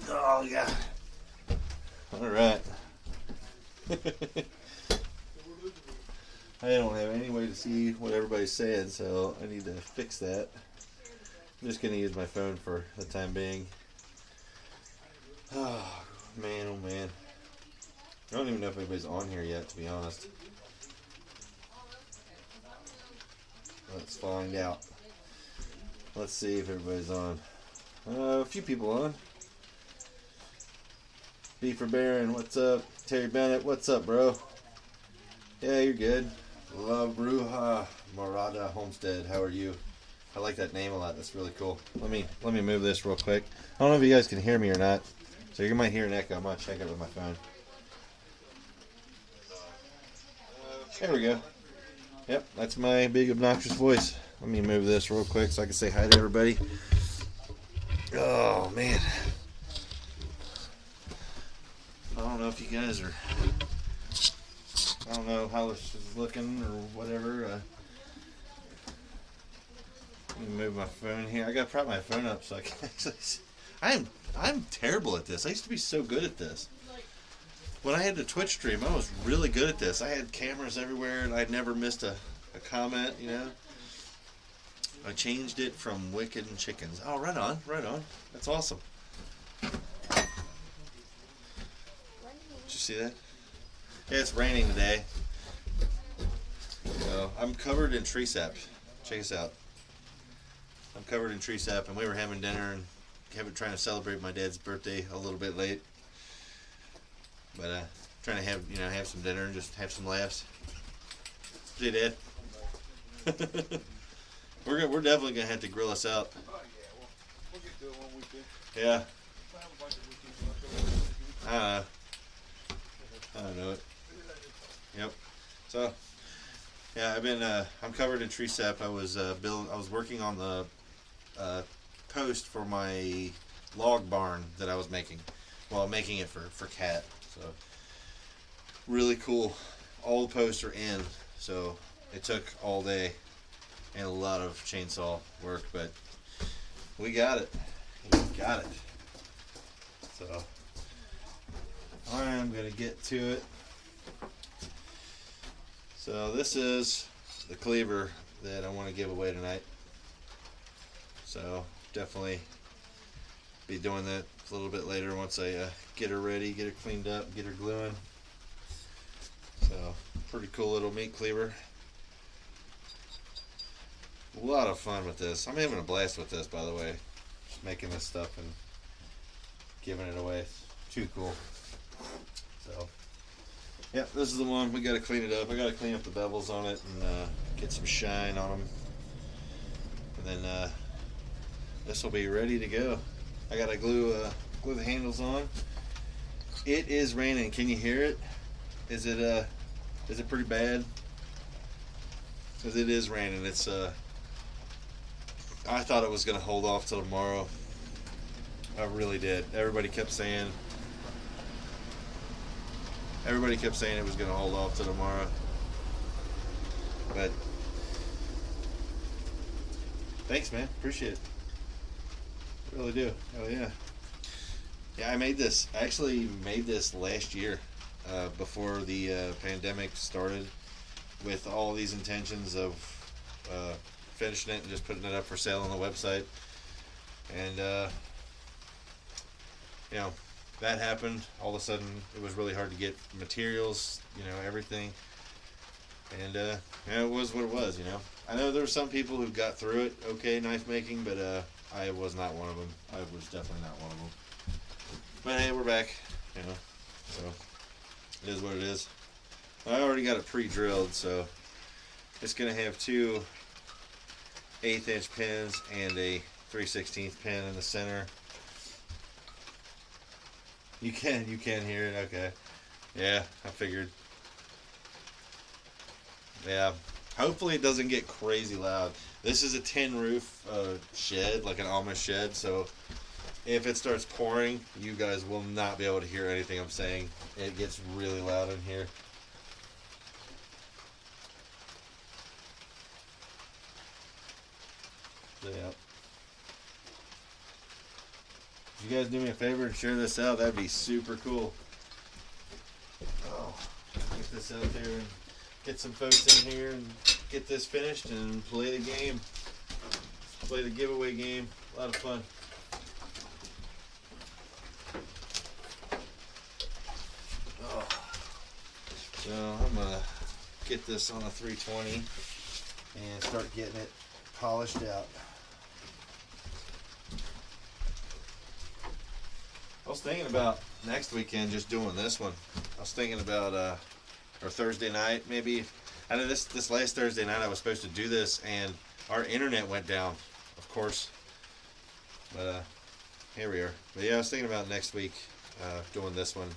Oh yeah. All right. I don't have any way to see what everybody's saying, so I need to fix that. I'm just going to use my phone for the time being. Oh, man, oh man. I don't even know if anybody's on here yet, to be honest. Let's find out. Let's see if everybody's on. A few people on. B for Baron, what's up? Terry Bennett, what's up, bro? Yeah, you're good. La Bruja Morada Homestead, how are you? I like that name a lot. That's really cool. Let me move this real quick. I don't know if you guys can hear me or not, so you might hear an echo. I'm gonna check it with my phone. There we go. Yep, that's my big obnoxious voice. Let me move this real quick so I can say hi to everybody. Oh man, I don't know if you guys are. I don't know how this is looking or whatever. Let me move my phone here. I gotta prop my phone up so I can actually see. I'm terrible at this. I used to be so good at this. When I had the Twitch stream, I was really good at this. I had cameras everywhere and I'd never missed a comment, you know. I changed it from Wicked and Chickens. Oh, right on, right on. That's awesome. Did you see that? Yeah, it's raining today. So I'm covered in tree sap. Check this out. I'm covered in tree sap, and we were having dinner and trying to celebrate my dad's birthday a little bit late. But trying to have some dinner and just have some laughs. See, Dad? We're definitely gonna have to grill us out. Yeah. I don't know it. Yep. So, yeah, I'm covered in tree sap. I was working on the post for my log barn that I was making. Well, I'm making it for Cat. So, really cool. All the posts are in. So, it took all day and a lot of chainsaw work, but we got it. We got it. So, I'm going to get to it. So this is the cleaver that I want to give away tonight. So definitely be doing that a little bit later once I get her ready, get her cleaned up, get her gluing. So pretty cool little meat cleaver. A lot of fun with this. I'm having a blast with this, by the way. Just making this stuff and giving it away. Too cool. So, yeah, this is the one. We got to clean it up. I got to clean up the bevels on it and get some shine on them. And then this will be ready to go. I got to glue the handles on, It is raining. Can you hear it? Is it pretty bad? Because it is raining. It's I thought it was gonna hold off till tomorrow. I really did. Everybody kept saying it was gonna hold off till tomorrow. But thanks, man. Appreciate it. I really do. Oh yeah. Yeah, I actually made this last year, before the pandemic started, with all these intentions of finishing it and just putting it up for sale on the website. And you know, that happened. All of a sudden, it was really hard to get materials, everything. And yeah, it was what it was, I know there were some people who got through it okay, knife making, but I was not one of them. I was definitely not one of them. But hey, we're back, so it is what it is. I already got it pre-drilled, so it's going to have two 1/8 inch pins and a 3/16 pin in the center. You can hear it, okay. Yeah, I figured. Yeah, hopefully it doesn't get crazy loud. This is a tin roof shed, like an Amish shed, so if it starts pouring, you guys will not be able to hear anything I'm saying. It gets really loud in here. So, yeah. If you guys do me a favor and share this out, that'd be super cool. Oh, get this out there and get some folks in here and get this finished and play the game. Play the giveaway game. A lot of fun. Oh. So I'm gonna get this on a 320 and start getting it polished out. I was thinking about next weekend just doing this one. I was thinking about or Thursday night maybe. I know this last Thursday night I was supposed to do this and our internet went down, of course. But here we are. But yeah, I was thinking about next week doing this one,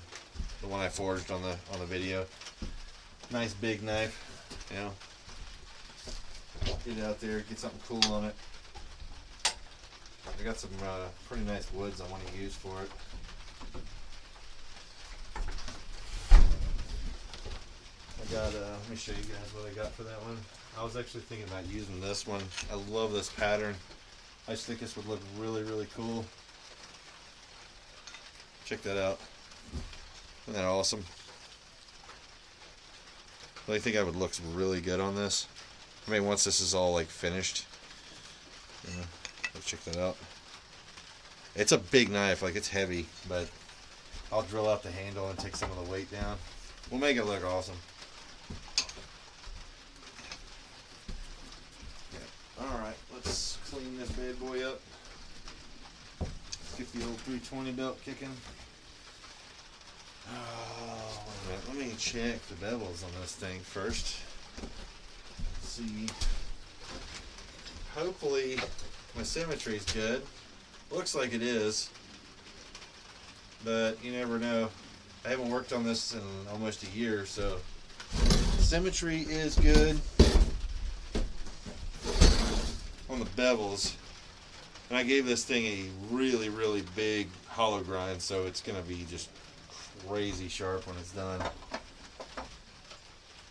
the one I forged on the video. Nice big knife, Get it out there, get something cool on it. I got some pretty nice woods I want to use for it. I got, let me show you guys what I got for that one. I was actually thinking about using this one. I love this pattern. I just think this would look really, really cool. Check that out. Isn't that awesome? I think I would look really good on this. I mean, once this is all like finished. Let's check that out. It's a big knife, like it's heavy, but I'll drill out the handle and take some of the weight down. We'll make it look awesome. Yeah. Alright, let's clean this bad boy up. Get the old 320 belt kicking. Oh, wait a minute. Let me check the bevels on this thing first. Let's see. Hopefully my symmetry is good. Looks like it is, but you never know. I haven't worked on this in almost a year, so symmetry is good on the bevels. And I gave this thing a really, really big hollow grind, so it's going to be just crazy sharp when it's done.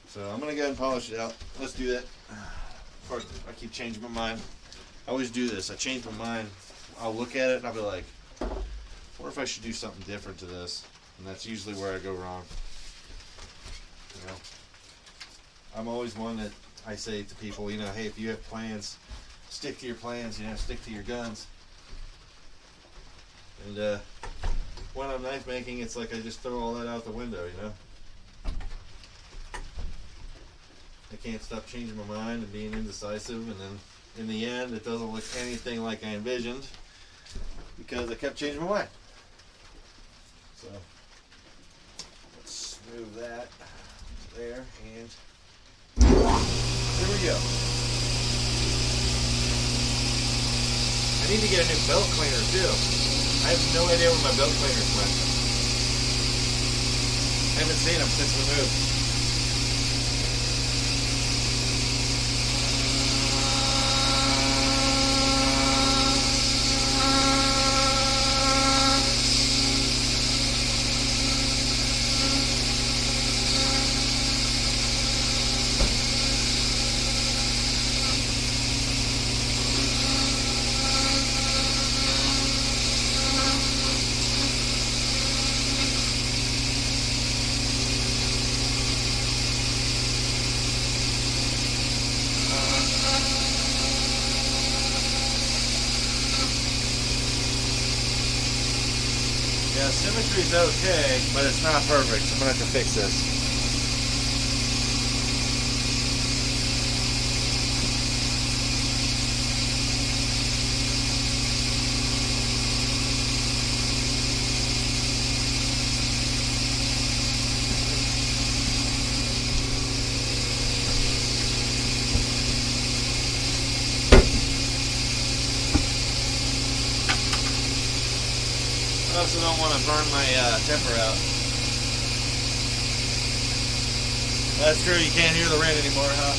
So I'm going to go ahead and polish it out. Let's do that. Before I keep changing my mind. I always do this. I change my mind. I'll look at it and I'll be like, what if I should do something different to this? And that's usually where I go wrong. I'm always one that I say to people, hey, if you have plans, stick to your plans, stick to your guns. And when I'm knife making, it's like I just throw all that out the window, I can't stop changing my mind and being indecisive, and then in the end it doesn't look anything like I envisioned because I kept changing my mind. So let's move that there, and there we go. I need to get a new belt cleaner too. I have no idea where my belt cleaners went. haven't seen them since we moved. Yeah, symmetry's okay, but it's not perfect. So I'm gonna have to fix this. I also don't want to burn my temper out. That's true, you can't hear the rain anymore, huh?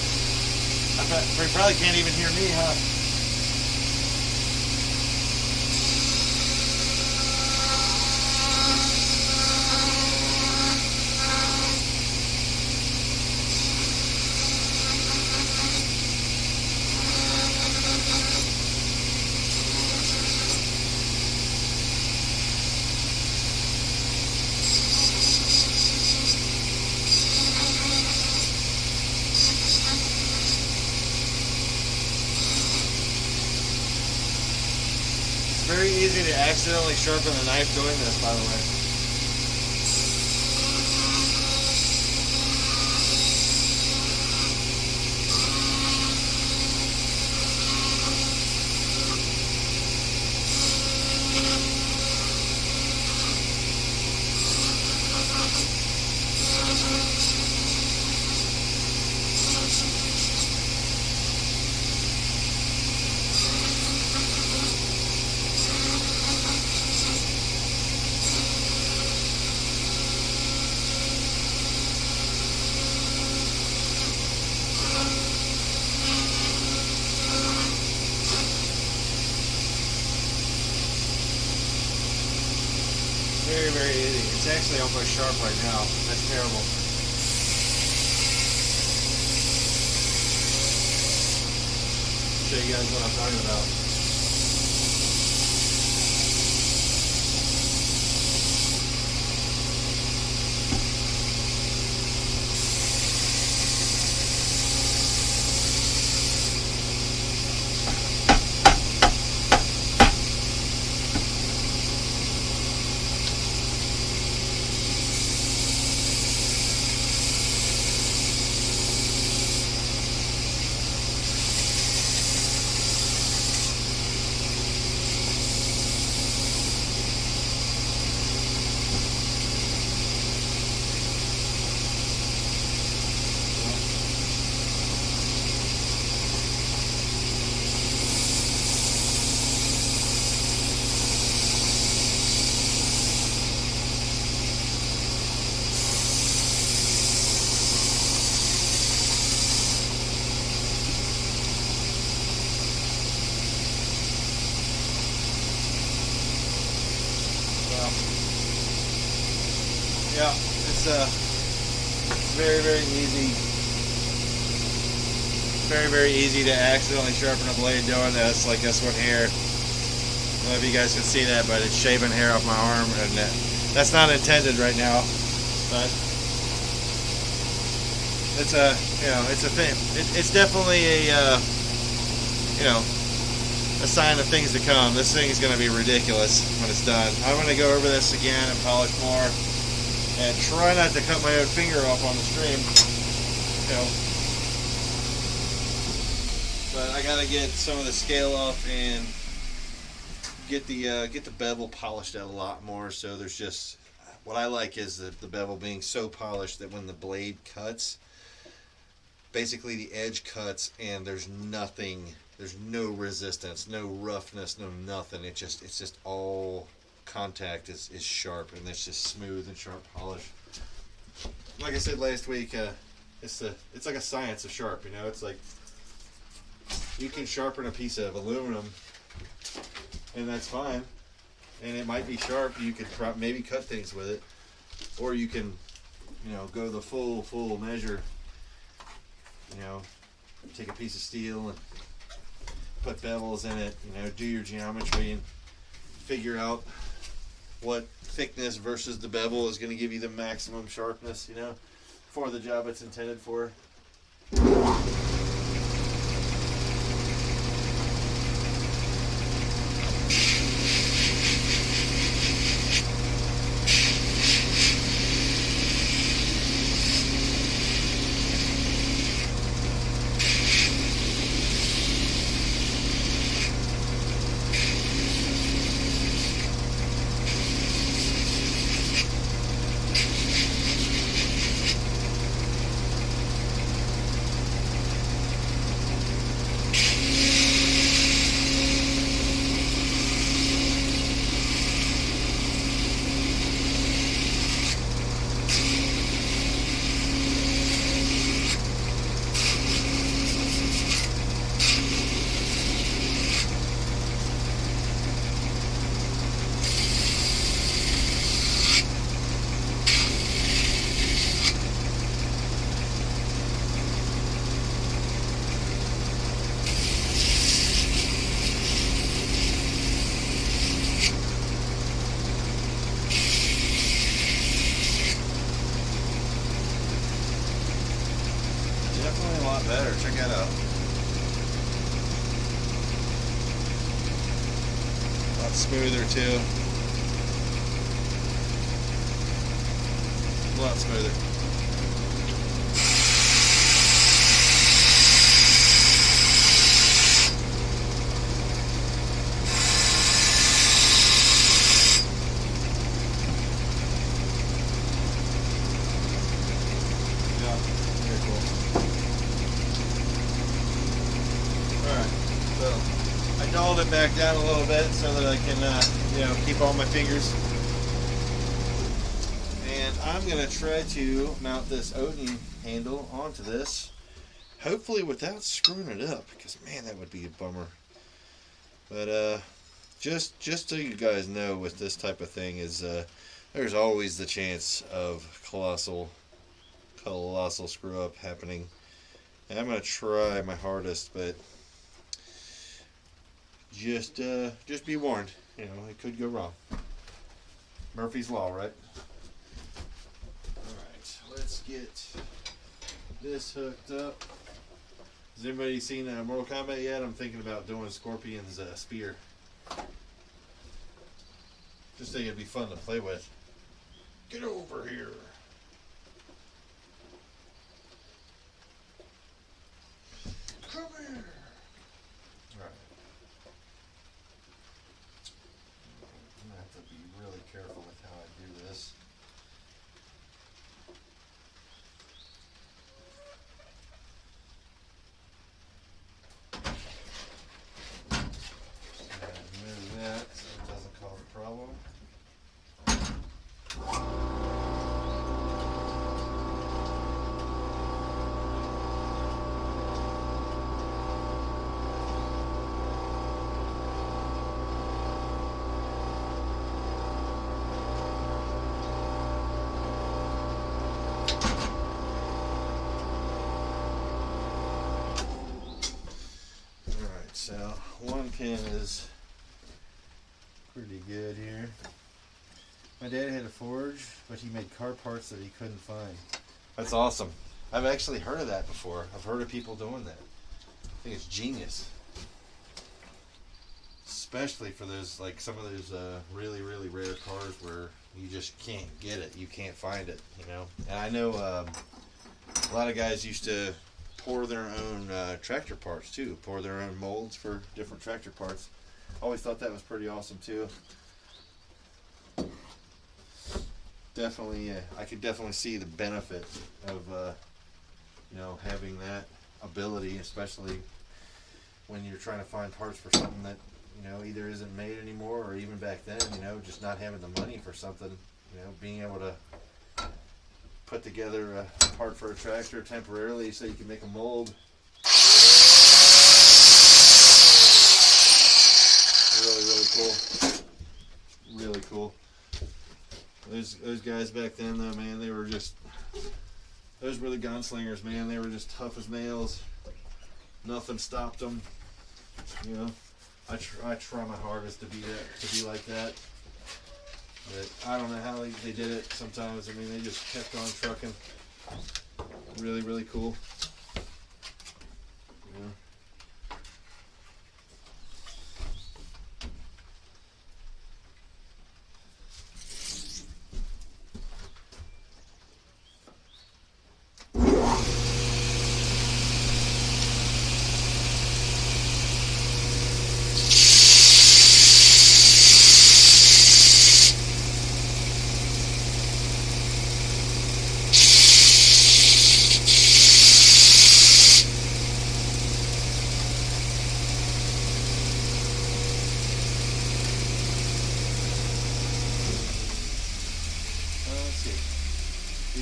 You probably can't even hear me, huh? Very easy to accidentally sharpen the knife doing this, by the way. Very, very easy. It's actually almost sharp right now. That's terrible. Show you guys what I'm talking about. Yeah, it's very, very easy. Very, very easy to accidentally sharpen a blade doing this, like this one here. I don't know if you guys can see that, but it's shaving hair off my arm, and that's not intended right now. But it's a, it's a thing. It's definitely a, a sign of things to come. This thing is going to be ridiculous when it's done. I'm going to go over this again and polish more, and try not to cut my own finger off on the stream. But I got to get some of the scale off and get the bevel polished out a lot more. So there's just, what I like is the bevel being so polished that when the blade cuts, basically the edge cuts and there's nothing. There's no resistance, no roughness, no nothing. It's just all contact is sharp, and it's just smooth and sharp polish. like I said last week, it's like a science of sharp. You know, it's like you can sharpen a piece of aluminum, and that's fine, and it might be sharp. You could maybe cut things with it, or you can, you know, go the full measure. You know, take a piece of steel and put bevels in it. You know, do your geometry and figure out what thickness versus the bevel is going to give you the maximum sharpness, you know, for the job it's intended for. Definitely a lot better. Check that out. A lot smoother too. A lot smoother. Yeah, very cool. I dulled it back down a little bit so that I can, you know, keep all my fingers. And I'm going to try to mount this Odin handle onto this, hopefully without screwing it up, because man, that would be a bummer. But just so you guys know, with this type of thing is there's always the chance of colossal screw up happening. And I'm going to try my hardest, but just be warned, you know, it could go wrong. Murphy's Law, right? Alright, let's get this hooked up. Has anybody seen Mortal Kombat yet? I'm thinking about doing Scorpion's spear. Just think it'd be fun to play with. Get over here. Come here. Alright. I'm going to have to be really careful with how I do this. Move that so it doesn't cause a problem. So one pin is pretty good here. My dad had a forge, but he made car parts that he couldn't find. That's awesome. I've actually heard of that before. I've heard of people doing that. I think it's genius. Especially for those, like some of those really, really rare cars where you just can't get it. You can't find it, you know. And I know a lot of guys used to pour their own tractor parts too. Pour their own molds for different tractor parts. Always thought that was pretty awesome too. Definitely, I could definitely see the benefit of you know, having that ability, especially when you're trying to find parts for something that, you know, either isn't made anymore, or even back then, you know, just not having the money for something, you know, being able to put together a part for a tractor temporarily so you can make a mold. Really cool. Really cool. Those guys back then though, man, they were just, those were the gunslingers, man. They were just tough as nails. Nothing stopped them. You know, I try my hardest to be like that. But I don't know how they did it sometimes. I mean, they just kept on trucking. Really cool. You know.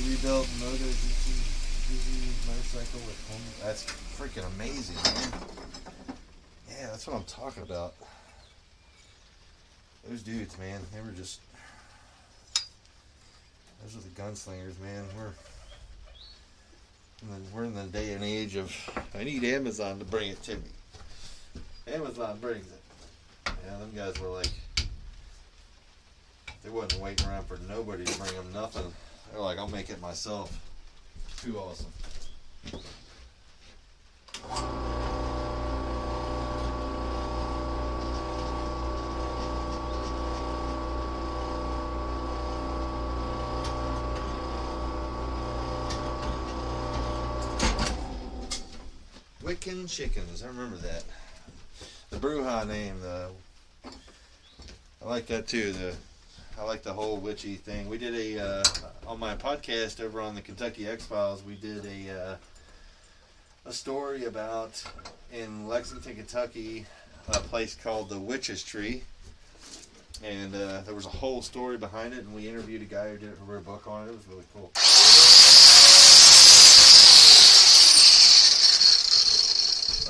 Rebuilt Moto GT motorcycle with home. That's freaking amazing, man. Yeah, that's what I'm talking about. Those dudes, man, they were just, those are the gunslingers, man. We're in the day and age of, I need Amazon to bring it to me. Amazon brings it. Yeah, them guys were like, they wasn't waiting around for nobody to bring them nothing. They're like, I'll make it myself. Too awesome. Wiccan Chickens, I remember that. The Bruja name, I like that too. I like the whole witchy thing. We did on my podcast over on the Kentucky X-Files, we did a story about, in Lexington, Kentucky, a place called the Witch's Tree. And there was a whole story behind it, and we interviewed a guy who wrote a book on it. It was really cool.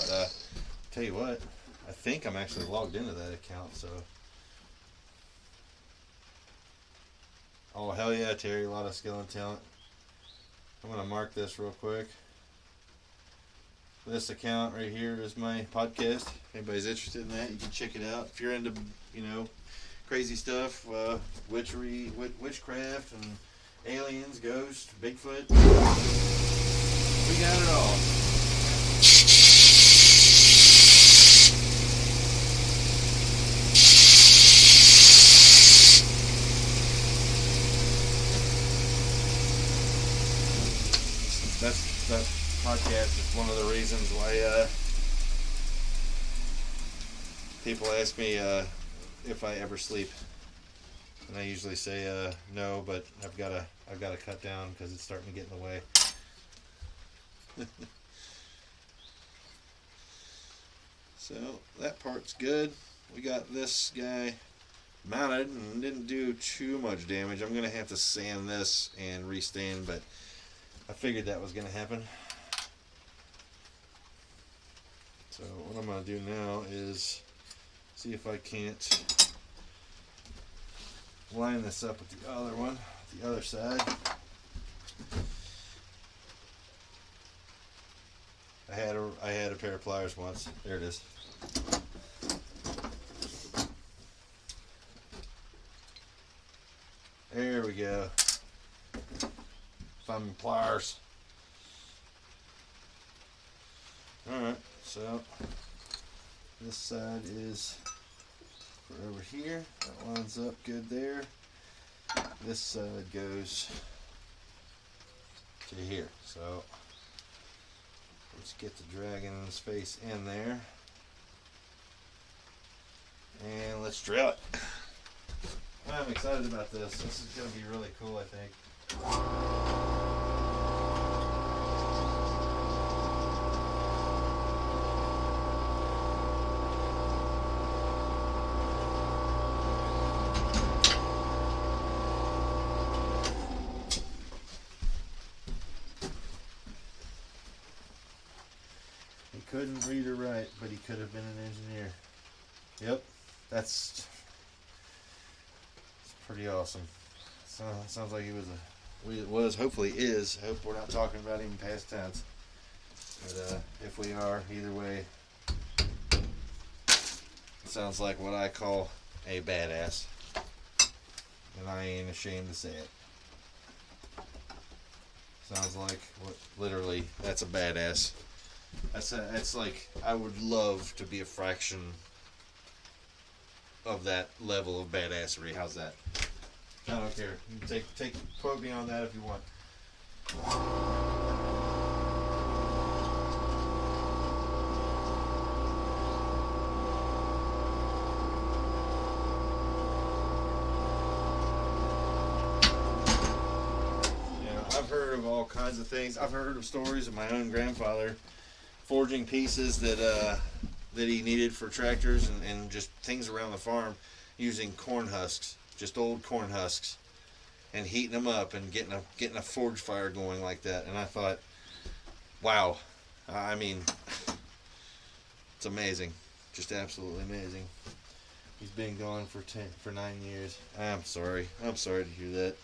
But tell you what, I think I'm actually logged into that account, so... Oh, hell yeah, Terry. A lot of skill and talent. I'm going to mark this real quick. This account right here is my podcast. If anybody's interested in that, you can check it out. If you're into, you know, crazy stuff, witchery, witchcraft, and aliens, ghosts, Bigfoot, we got it all. That podcast is one of the reasons why people ask me if I ever sleep, and I usually say no, but I've got to cut down because it's starting to get in the way. So that part's good. We got this guy mounted and didn't do too much damage. I'm gonna have to sand this and restand, but I figured that was going to happen. So what I'm going to do now is see if I can't line this up with the other one, the other side. I had a pair of pliers once. There it is. There we go. Thumb pliers. Alright, so this side is for over here. That lines up good there. This side goes to here. So let's get the dragon's face in there. And let's drill it. I'm excited about this. This is going to be really cool, I think. couldn't read or write, but he could have been an engineer. Yep, that's pretty awesome. So, sounds like he was, hopefully is. I hope we're not talking about him in past tense. But if we are, either way, sounds like what I call a badass. And I ain't ashamed to say it. Sounds like literally that's a badass. That's like, I would love to be a fraction of that level of badassery. How's that? I don't care. You can quote me on that if you want. I've heard of all kinds of things. I've heard of stories of my own grandfather forging pieces that he needed for tractors and just things around the farm using corn husks, just old corn husks, and heating them up and getting a forge fire going like that. And I thought, wow, I mean, it's amazing, just absolutely amazing. He's been gone for 9 years. I'm sorry to hear that.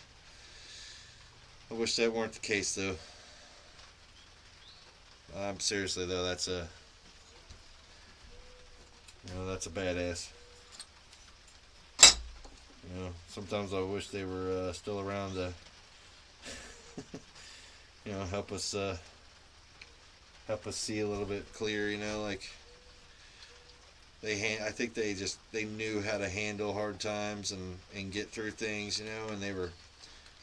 I wish that weren't the case, though. Seriously, though, that's a badass. Sometimes I wish they were still around to, help us see a little bit clearer. Like I think they knew how to handle hard times and get through things. And they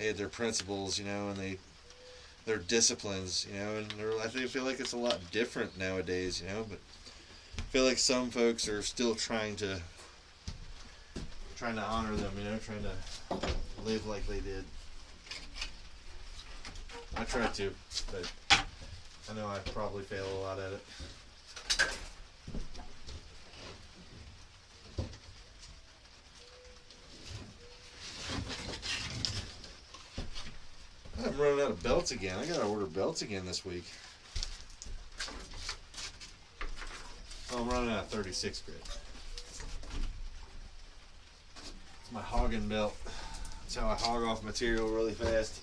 had their principles, and their disciplines, and I feel like it's a lot different nowadays, but I feel like some folks are still trying to honor them, trying to live like they did. I try to, but I know I probably fail a lot at it. I'm running out of belts again. I gotta order belts again this week. Oh, I'm running out of 36 grit. It's my hogging belt. That's how I hog off material really fast.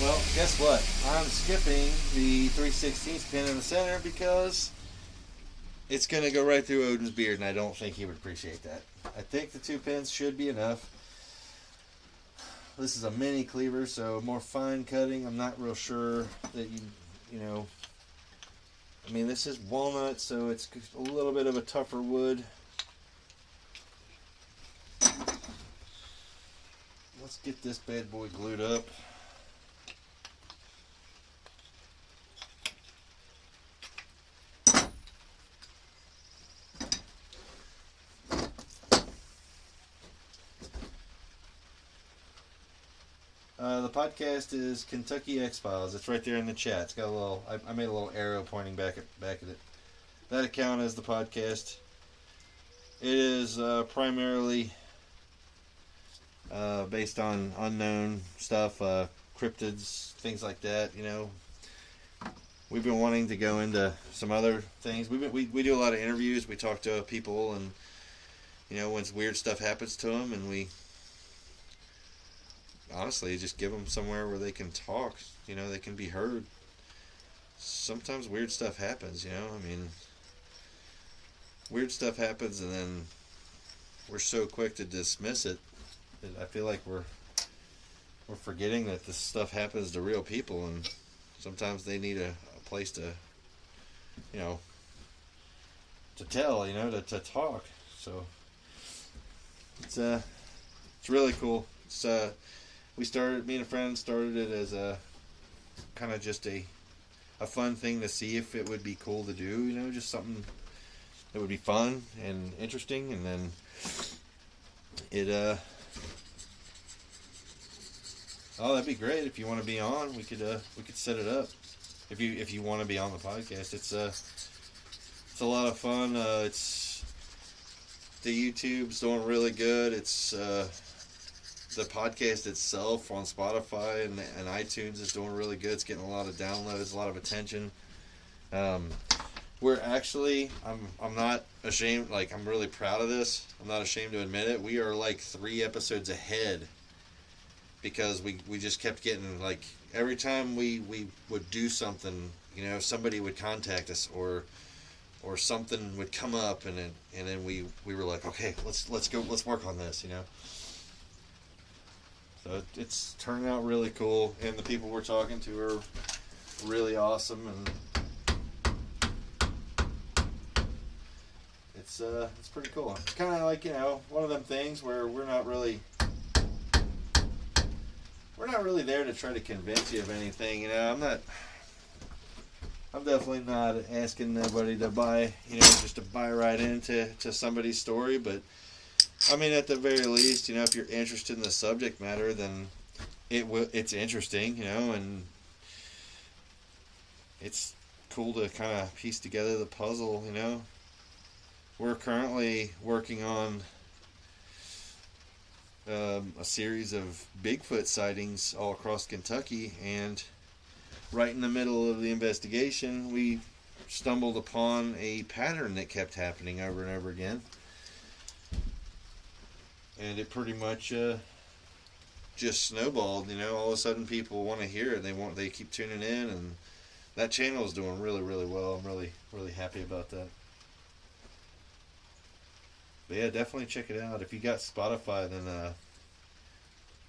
Well, guess what? I'm skipping the 3/16 pin in the center because it's going to go right through Odin's beard, and I don't think he would appreciate that. I think the 2 pins should be enough. This is a mini cleaver, so more fine cutting. I'm not real sure that I mean, this is walnut, so it's a little bit of a tougher wood. Let's get this bad boy glued up. The podcast is Kentucky X-Files. It's right there in the chat. It's got a little. I made a little arrow pointing back at it. That account is the podcast. It is primarily based on unknown stuff, cryptids, things like that. we've been wanting to go into some other things. We do a lot of interviews. We talk to people, and when weird stuff happens to them, and we honestly just give them somewhere where they can talk. They can be heard. Sometimes weird stuff happens. I mean, weird stuff happens, and then we're so quick to dismiss it that I feel like we're forgetting that this stuff happens to real people, and sometimes they need a place to to tell, to talk. So it's really cool. Me and a friend started it as a kind of just a fun thing to see if it would be cool to do, just something that would be fun and interesting. And then that'd be great. If you want to be on, we could set it up. If you want to be on the podcast, it's a lot of fun. It's the YouTube's doing really good. It's the podcast itself on Spotify and iTunes is doing really good. It's getting a lot of downloads, a lot of attention. We're actually, I'm not ashamed, like, I'm really proud of this. I'm not ashamed to admit it. We are like 3 episodes ahead because we just kept getting, like, every time we would do something, somebody would contact us or something would come up, and then we were like, okay, let's go, let's work on this, So it's turning out really cool, and the people we're talking to are really awesome, and it's pretty cool. It's kind of like, one of them things where we're not really there to try to convince you of anything. I'm definitely not asking nobody to buy, just to buy right into somebody's story, but I mean, at the very least, if you're interested in the subject matter, then it's interesting, and it's cool to kind of piece together the puzzle, We're currently working on a series of Bigfoot sightings all across Kentucky, and right in the middle of the investigation, we stumbled upon a pattern that kept happening over and over again. And it pretty much just snowballed. All of a sudden people want to hear it. They keep tuning in, and that channel is doing really, really well. I'm really, really happy about that. But yeah, definitely check it out. If you got Spotify, then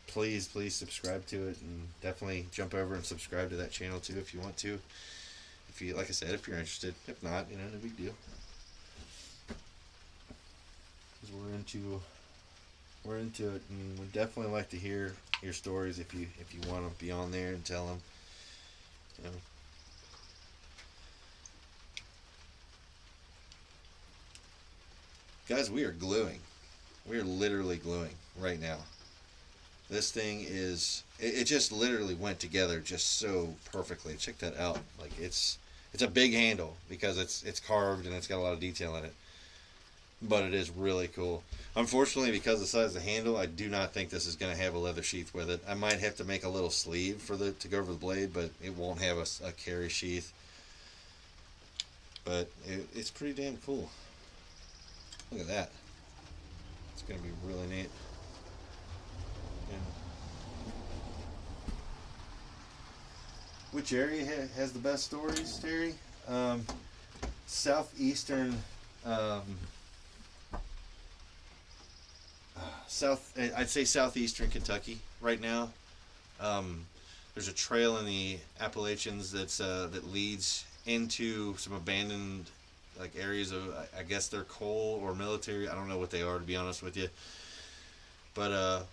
please subscribe to it, and definitely jump over and subscribe to that channel too if you want to. If you, like I said, if you're interested. If not, no big deal. Because we're into it, and we'd definitely like to hear your stories if you want to be on there and tell them. Guys, we are gluing. We are literally gluing right now. This thing is, it just literally went together just so perfectly. Check that out. Like, it's a big handle because it's carved and it's got a lot of detail in it. But it is really cool. Unfortunately, because of the size of the handle, I do not think this is going to have a leather sheath with it. I might have to make a little sleeve to go over the blade, but it won't have a carry sheath. But it's pretty damn cool. Look at that. It's going to be really neat. Yeah. Which area has the best stories, Terry? Southeastern... I'd say southeastern Kentucky right now. There's a trail in the Appalachians that leads into some abandoned areas of, I guess they're coal or military. I don't know what they are, to be honest with you. But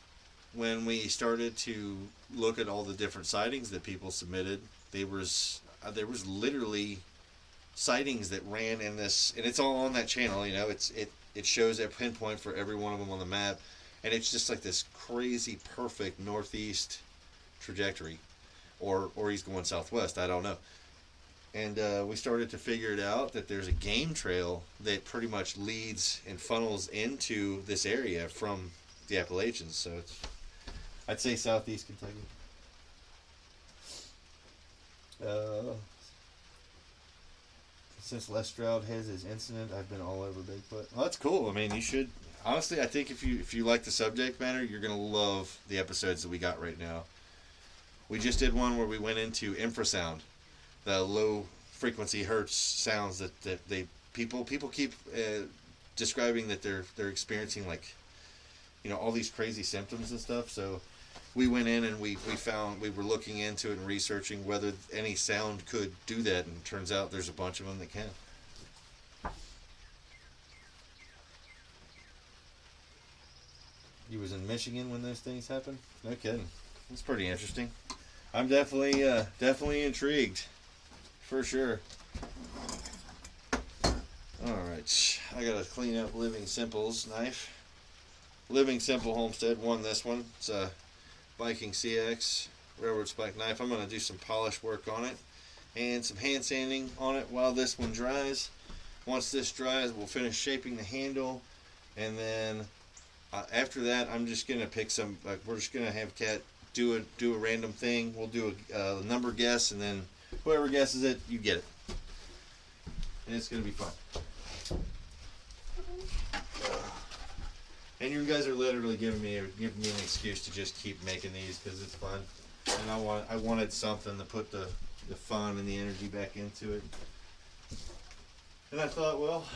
when we started to look at all the different sightings that people submitted, there was literally sightings that ran in this, and it's all on that channel. It shows a pinpoint for every one of them on the map, and it's just like this crazy perfect northeast trajectory, or he's going southwest, I don't know. And we started to figure it out that there's a game trail that pretty much leads and funnels into this area from the Appalachians. So I'd say southeast Kentucky. Since Les Stroud has his incident, I've been all over Bigfoot. Well, that's cool. I mean, you should honestly. I think if you like the subject matter, you're gonna love the episodes that we got right now. We just did one where we went into infrasound, the low frequency hertz sounds that people keep describing that they're experiencing, like, you know, all these crazy symptoms and stuff. So we went in and we found, we were looking into it and researching whether any sound could do that, and it turns out there's a bunch of them that can. You was in Michigan when those things happened? No kidding. It's pretty interesting. I'm definitely intrigued, for sure. Alright, I gotta clean up Living Simple's knife. Living Simple Homestead won this one. It's a Viking CX railroad spike knife. I'm gonna do some polish work on it and some hand sanding on it while this one dries. Once this dries, we'll finish shaping the handle, and then after that, I'm just gonna pick some. We're just gonna have Kat do a random thing. We'll do a number guess, and then whoever guesses it, you get it, and it's gonna be fun. And you guys are literally giving me an excuse to just keep making these because it's fun, and I wanted something to put the fun and the energy back into it. And I thought, well,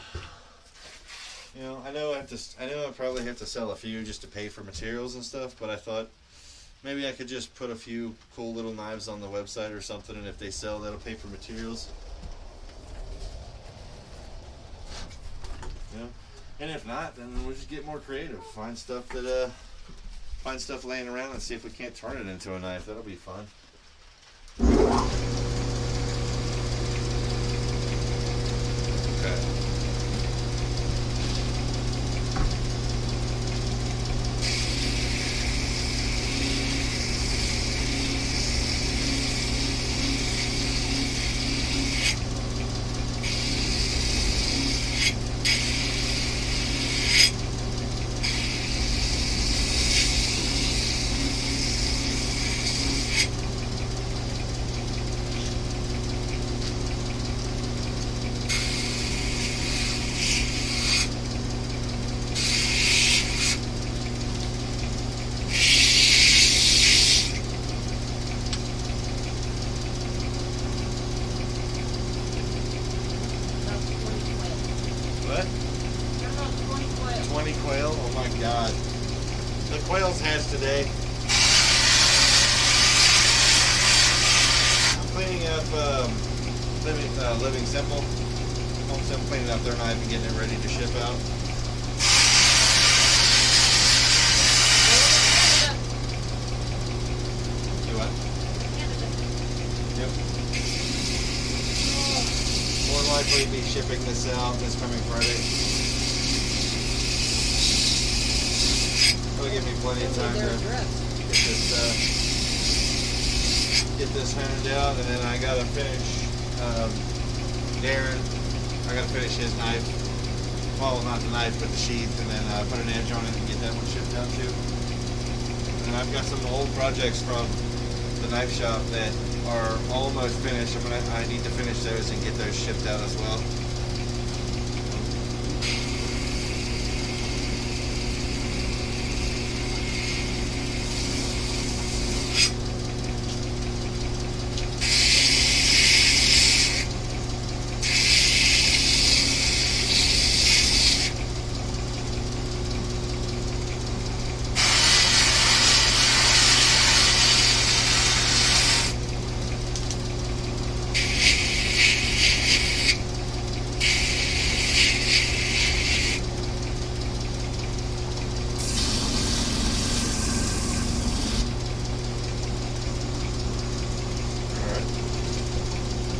you know, I know I probably have to sell a few just to pay for materials and stuff, but I thought maybe I could just put a few cool little knives on the website or something, and if they sell, that'll pay for materials. You know? And if not, then we'll just get more creative. Find stuff laying around and see if we can't turn it into a knife. That'll be fun. Okay. What? 20 quail? Oh my god. The quail's hatch today. I'm cleaning up Living Simple. I'm cleaning up their knife and getting it ready to ship out. Do what? Yep. More than likely be shipping this out this coming Friday. It'll give me plenty of time to get this honed out, and then I gotta finish Darren. I gotta finish his knife. Well, not the knife, but the sheath, and then put an edge on it and get that one shipped out too. And I've got some old projects from the knife shop that are almost finished. I need to finish those and get those shipped out as well.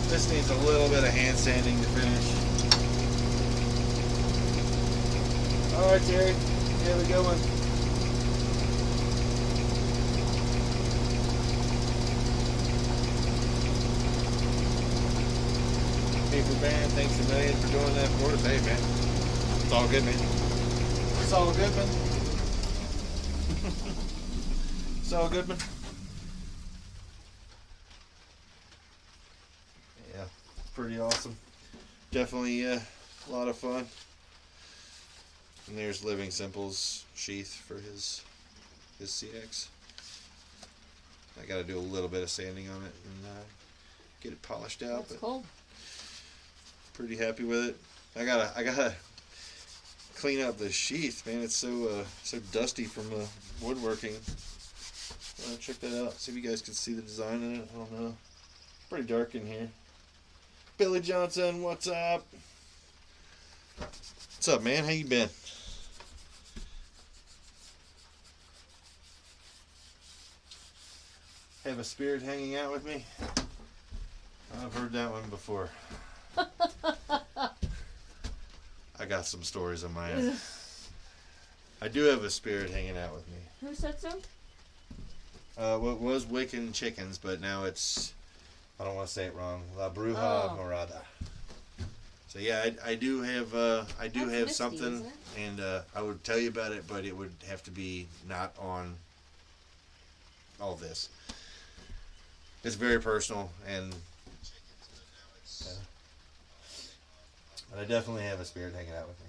This needs a little bit of hand sanding to finish. Alright, Terry. Here we go. Paper band, thanks a million for doing that for us. Hey, man. It's all good, man. It's all good, man. It's all good, man. Pretty awesome. definitely a lot of fun. And there's Living Simple's sheath for his CX. I got to do a little bit of sanding on it and get it polished out. That's cool. Pretty happy with it. I gotta clean up the sheath, man. It's so dusty from the woodworking. Check that out. See if you guys can see the design in it. I don't know. Pretty dark in here. Billy Johnson, what's up? What's up, man? How you been? Have a spirit hanging out with me? I've heard that one before. I got some stories on my own. I do have a spirit hanging out with me. Who said so? Well, it was Wiccan Chickens, but now it's, I don't want to say it wrong, La Bruja Morada. So yeah, I do have Misty, something, and I would tell you about it, but it would have to be not on all this. It's very personal, and but I definitely have a spirit hanging out with me.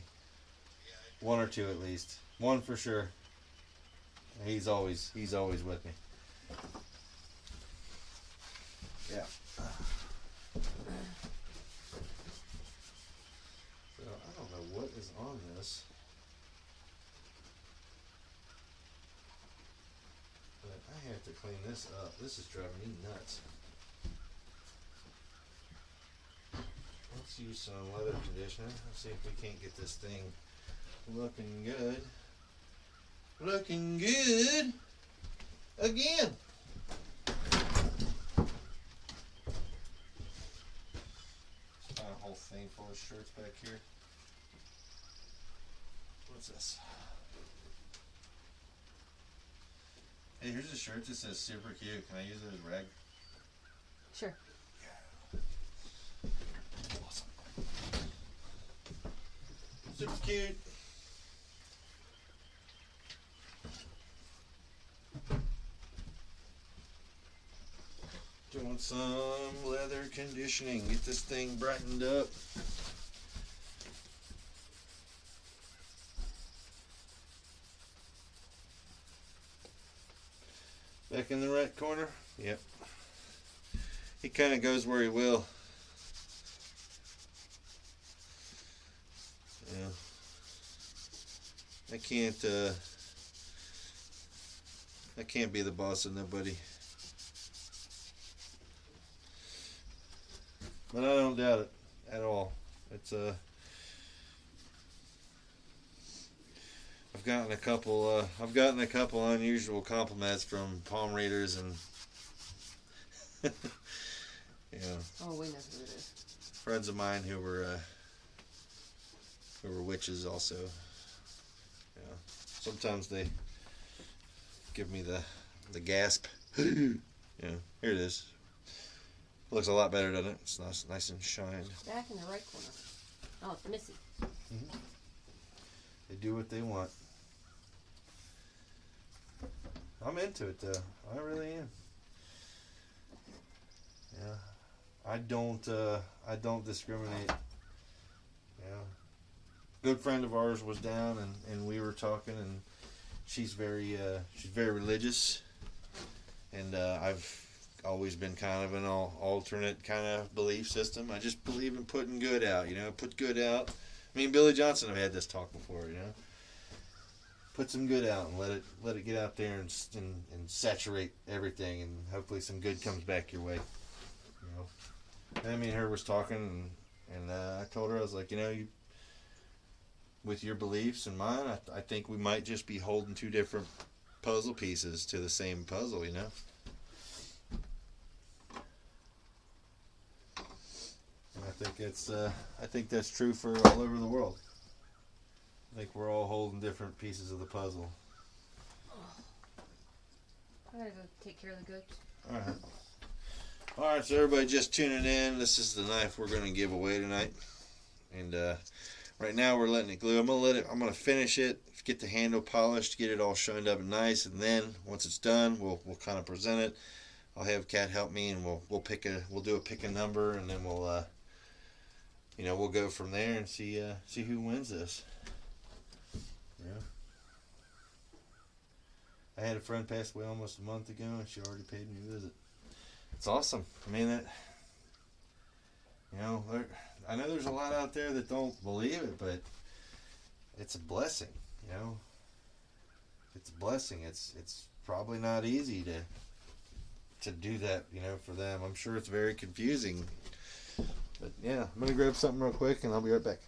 One or two at least. One for sure. He's always with me. Yeah. So I don't know what is on this. But I have to clean this up. This is driving me nuts. Let's use some leather conditioner. Let's see if we can't get this thing looking good. Looking good again. Find a whole thing full of shirts back here. What's this? Hey, here's a shirt that says super cute. Can I use it as rag? Sure. Awesome. Super cute. Doing some leather conditioning. Get this thing brightened up. Back in the right corner. Yep. He kind of goes where he will. Yeah. I can't be the boss of nobody. But I don't doubt it at all. It's I've gotten a couple unusual compliments from palm readers and Oh, we know who it is. friends of mine who were witches also. Yeah. Sometimes they give me the gasp. Here it is. Looks a lot better, doesn't it? It's nice and shined. Back in the right corner. Oh, it's Missy. Mm-hmm. They do what they want. I'm into it though. I really am. Yeah. I don't discriminate. Yeah. Good friend of ours was down and we were talking, and she's very religious, and I've always been kind of an alternate kind of belief system. I just believe in putting good out, put good out. Me and Billy Johnson have had this talk before, Put some good out and let it get out there and saturate everything, and hopefully some good comes back your way. And me and her was talking, and I told her, I was like, you, with your beliefs and mine, I think we might just be holding two different puzzle pieces to the same puzzle, And I think that's true for all over the world. I think we're all holding different pieces of the puzzle. I gotta go take care of the goats. Alright, so everybody just tuning in. This is the knife we're going to give away tonight. And right now we're letting it glue. I'm going to finish it, get the handle polished, get it all shined up and nice, and then once it's done, we'll kind of present it. I'll have Kat help me, and we'll do a pick a number, and then we'll you know, we'll go from there and see who wins this. Yeah. I had a friend pass away almost a month ago, and she already paid me a visit. It's awesome. I mean, that, you know, I know there's a lot out there that don't believe it, but it's a blessing. You know, it's a blessing. It's probably not easy to do that, you know, for them. I'm sure it's very confusing. But yeah, I'm gonna grab something real quick, and I'll be right back.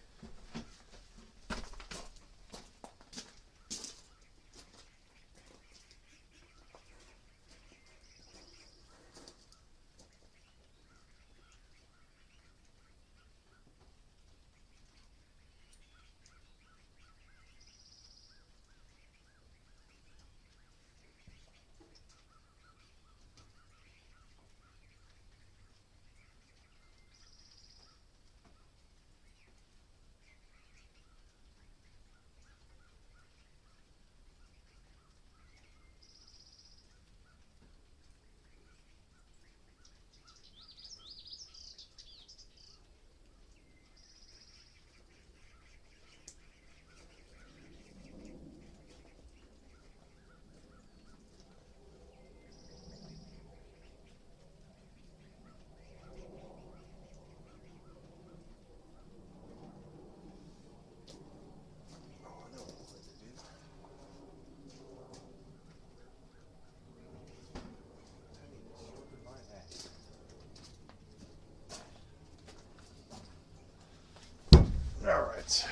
Alright.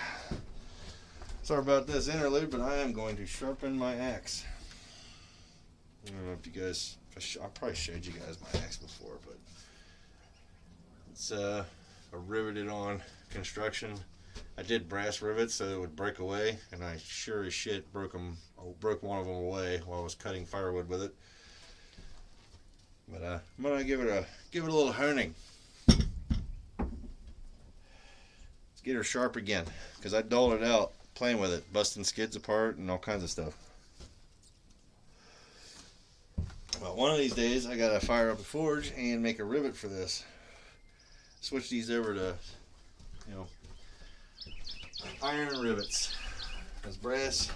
Sorry about this interlude, but I am going to sharpen my axe. I don't know if you guys... I probably showed you guys my axe before, but... It's a riveted on construction. I did brass rivets so it would break away, and I sure as shit broke one of them away while I was cutting firewood with it. But I'm gonna give it a little honing. Get her sharp again, because I dulled it out playing with it, busting skids apart and all kinds of stuff. Well, one of these days I gotta fire up the forge and make a rivet for this. Switch these over to, you know, iron rivets. Because brass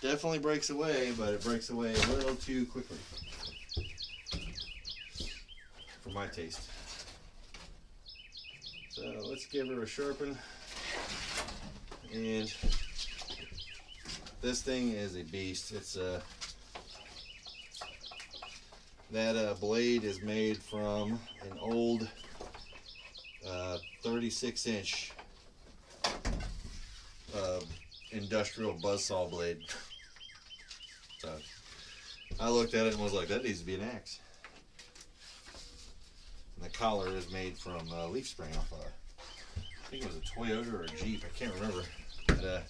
definitely breaks away, but it breaks away a little too quickly for my taste. So let's give her a sharpen, and this thing is a beast. It's that blade is made from an old 36-inch industrial buzzsaw blade. So I looked at it and was like, that needs to be an axe. And the collar is made from leaf spring off I think it was a Toyota or a Jeep, I can't remember. But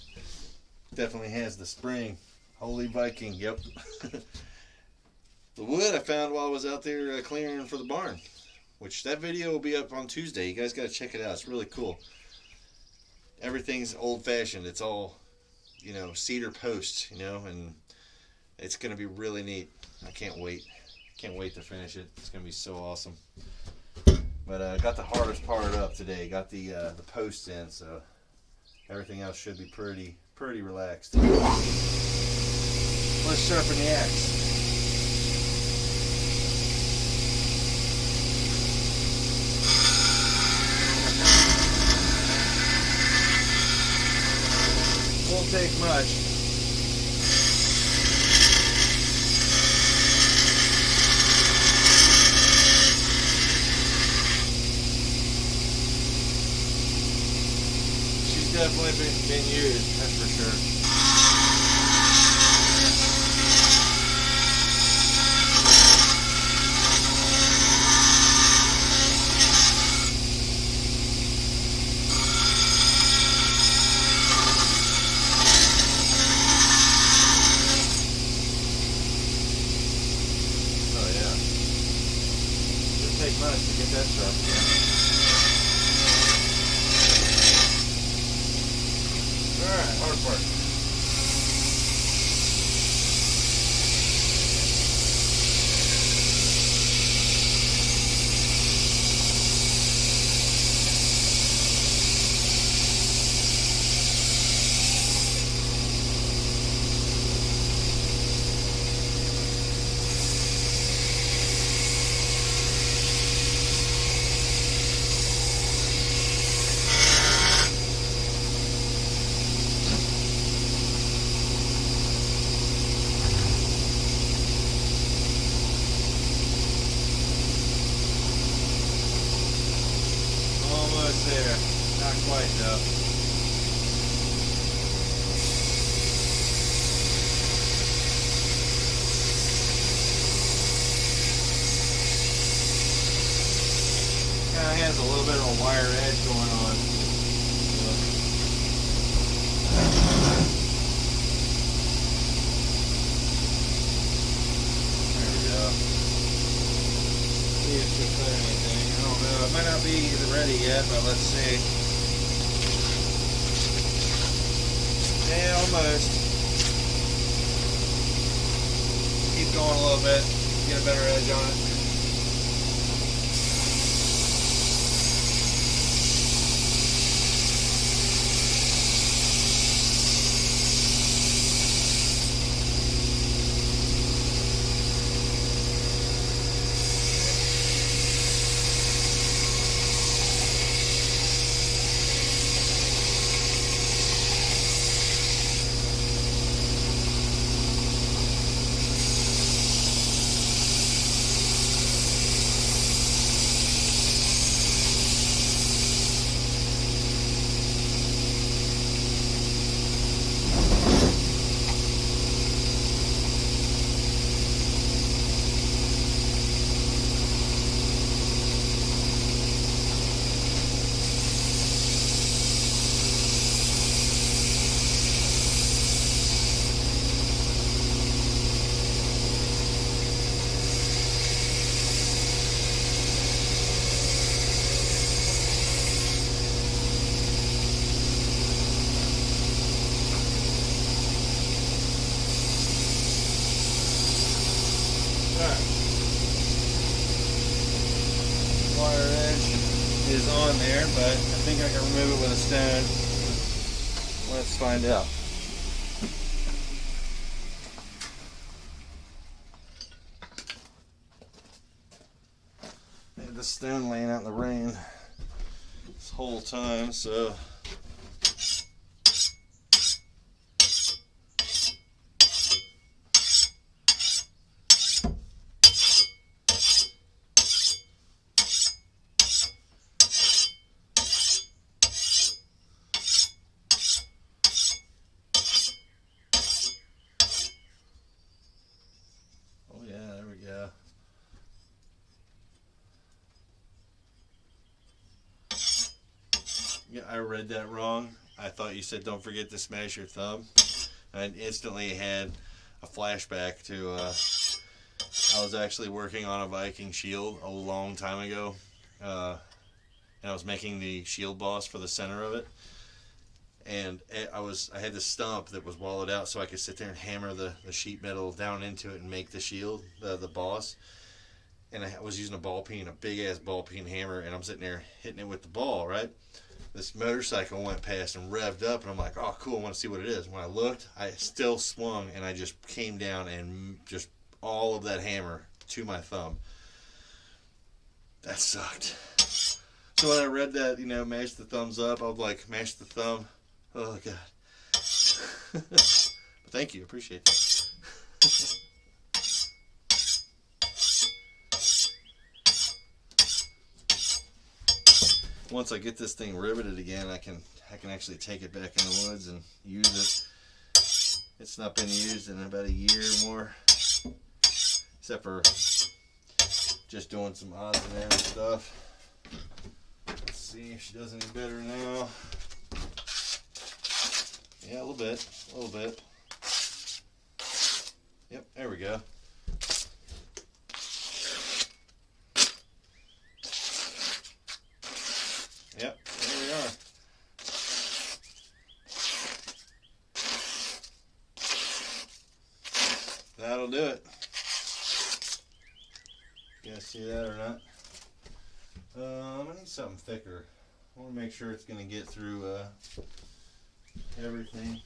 definitely has the spring. Holy Viking, yep. The wood I found while I was out there clearing for the barn, which that video will be up on Tuesday. You guys got to check it out. It's really cool. Everything's old-fashioned. It's all, you know, cedar posts, you know, and it's going to be really neat. I can't wait. Can't wait to finish it. It's going to be so awesome. But I got the hardest part up today. Got the posts in, so everything else should be pretty relaxed. Let's sharpen the axe. Won't take much. Definitely been used, that's for sure. Oh yeah. Didn't take much to get that sharp again. Alright, hard part. there. Not quite though. Kind of has a little bit of a wire edge going on. There we go. See if we put anything. I don't know. It might not be ready yet, but let's see. Yeah, almost. Keep going a little bit. Get a better edge on it. Wire edge is on there, but I think I can remove it with a stone. Let's find out. I had the stone laying out in the rain this whole time, so yeah, I read that wrong. I thought you said don't forget to smash your thumb. I instantly had a flashback to I was actually working on a Viking shield a long time ago, and I was making the shield boss for the center of it, and I had this stump that was wallowed out so I could sit there and hammer the sheet metal down into it and make the shield, the boss. And I was using a ball peen, a big ass ball peen hammer, and I'm sitting there hitting it with the ball, right? This motorcycle went past and revved up, and I'm like, oh cool, I want to see what it is. When I looked, I still swung, and I just came down and just all of that hammer to my thumb. That sucked. So when I read that, mash the thumbs up, I was like, mash the thumb. Oh god. But thank you, appreciate that. Once I get this thing riveted again, I can actually take it back in the woods and use it. It's not been used in about a year or more, except for just doing some odds and ends stuff. Let's see if she does any better now. Yeah, a little bit. Yep, there we go. Yep, there we are. That'll do it. You guys see that or not? I need something thicker. I want to make sure it's going to get through everything.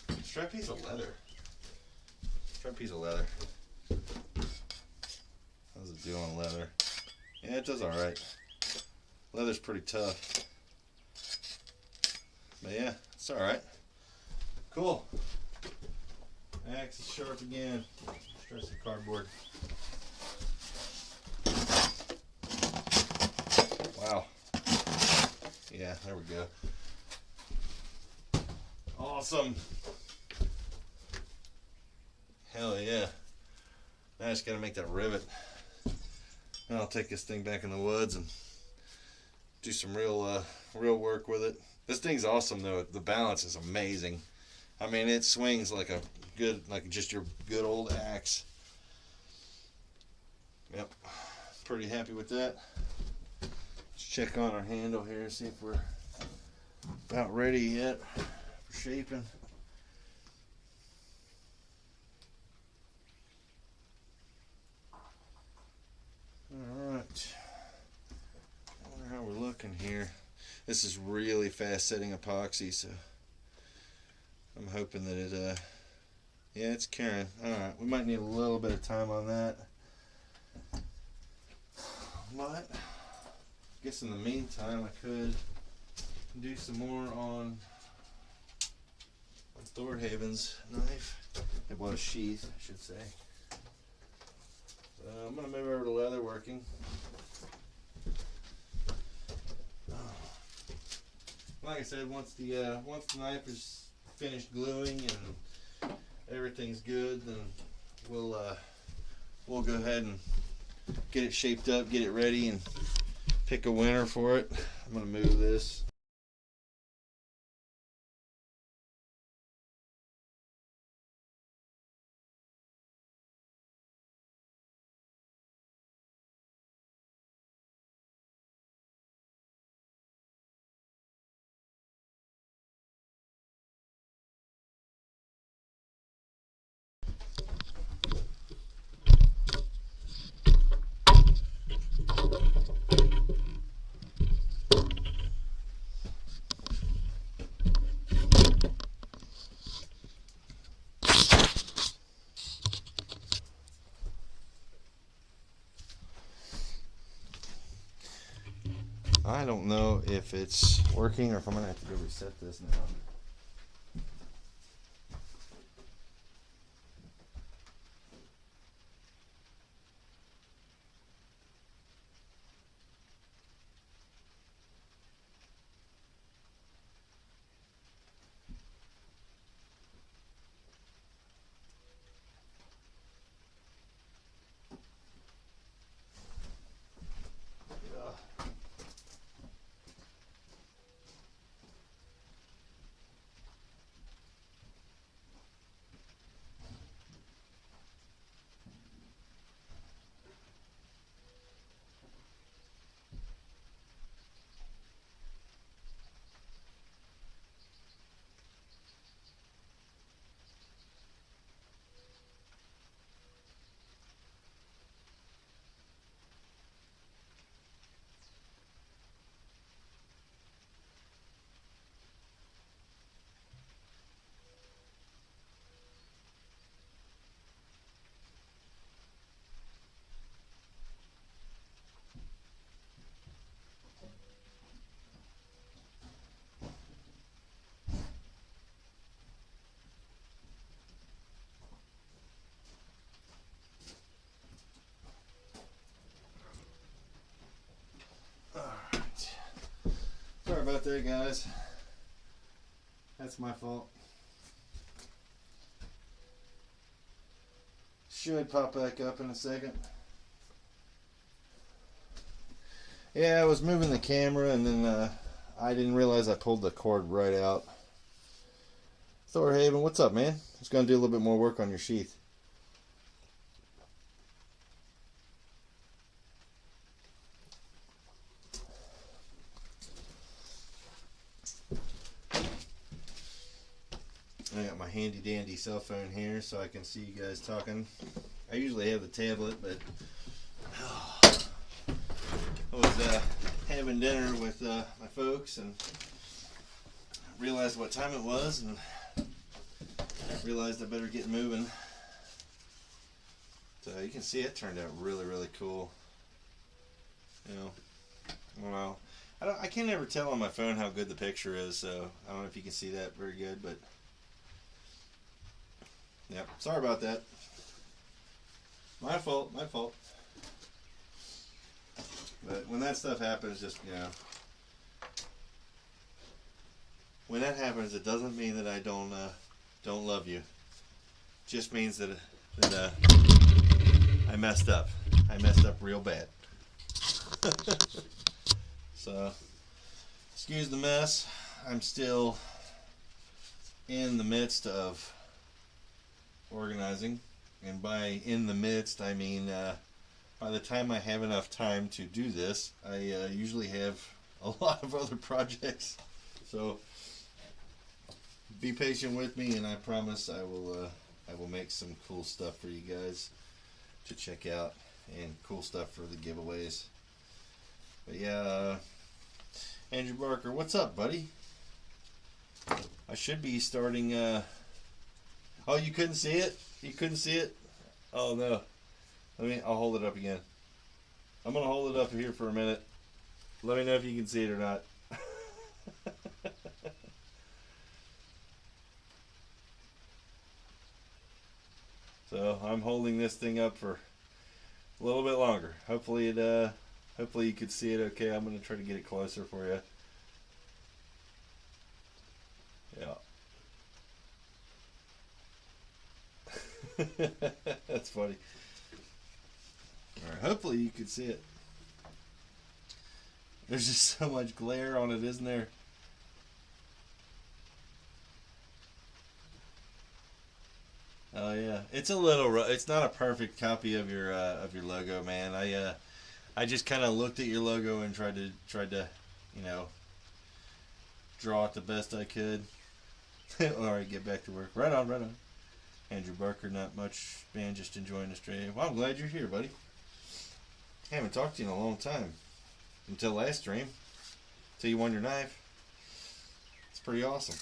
Let's try a piece of leather. How's it do on leather? Yeah, it does alright. Leather's pretty tough. But yeah, it's alright. Cool. Axe is sharp again. Let's try some cardboard. Wow. Yeah, there we go. Awesome. Hell yeah. Now I just gotta make that rivet. And I'll take this thing back in the woods and do some real work with it. This thing's awesome though. The balance is amazing. I mean, it swings like a good, like just your good old axe. Yep. Pretty happy with that. Let's check on our handle here, see if we're about ready yet for shaping. Alright. I wonder how we're looking here. This is really fast setting epoxy, so I'm hoping that it, yeah, it's curing. Alright, we might need a little bit of time on that. But, I guess in the meantime, I could do some more on Thorhaven's knife. It was sheath, I should say. So I'm going to move over to leatherworking. Like I said, once the knife is finished gluing and everything's good, then we'll go ahead and get it shaped up, get it ready, and pick a winner for it. I'm going to move this. I don't know if it's working or if I'm going to have to go reset this now. Sorry about that, guys. That's my fault. Should pop back up in a second. Yeah, I was moving the camera and then I didn't realize I pulled the cord right out. Thorhaven, what's up, man? Just gonna do a little bit more work on your sheath. I got my handy dandy cell phone here so I can see you guys talking. I usually have the tablet, but I was having dinner with my folks and realized what time it was and realized I better get moving. So you can see it turned out really, really cool. You know, well, I can't ever tell on my phone how good the picture is, so I don't know if you can see that very good, but yep, sorry about that. My fault, my fault. But when that stuff happens, just, you know, when that happens, it doesn't mean that I don't love you. It just means that I messed up. I messed up real bad. So, excuse the mess. I'm still in the midst of organizing, and by in the midst, I mean by the time I have enough time to do this, I usually have a lot of other projects. So be patient with me, and I promise I will make some cool stuff for you guys to check out, and cool stuff for the giveaways. But yeah, Andrew Barker, what's up, buddy? I should be starting. Oh, you couldn't see it? You couldn't see it? Oh no. I'll hold it up again. I'm gonna hold it up here for a minute. Let me know if you can see it or not. So I'm holding this thing up for a little bit longer. Hopefully you could see it okay. I'm gonna try to get it closer for you. Yeah. That's funny. Alright, hopefully you can see it. There's just so much glare on it, isn't there? Oh yeah, it's a little. It's not a perfect copy of your logo, man. I just kind of looked at your logo and tried to draw it the best I could. All right, get back to work. Right on, right on. Andrew Barker, not much, man. Just enjoying the stream. Well, I'm glad you're here, buddy. Haven't talked to you in a long time. Until last stream. Until you won your knife. It's pretty awesome.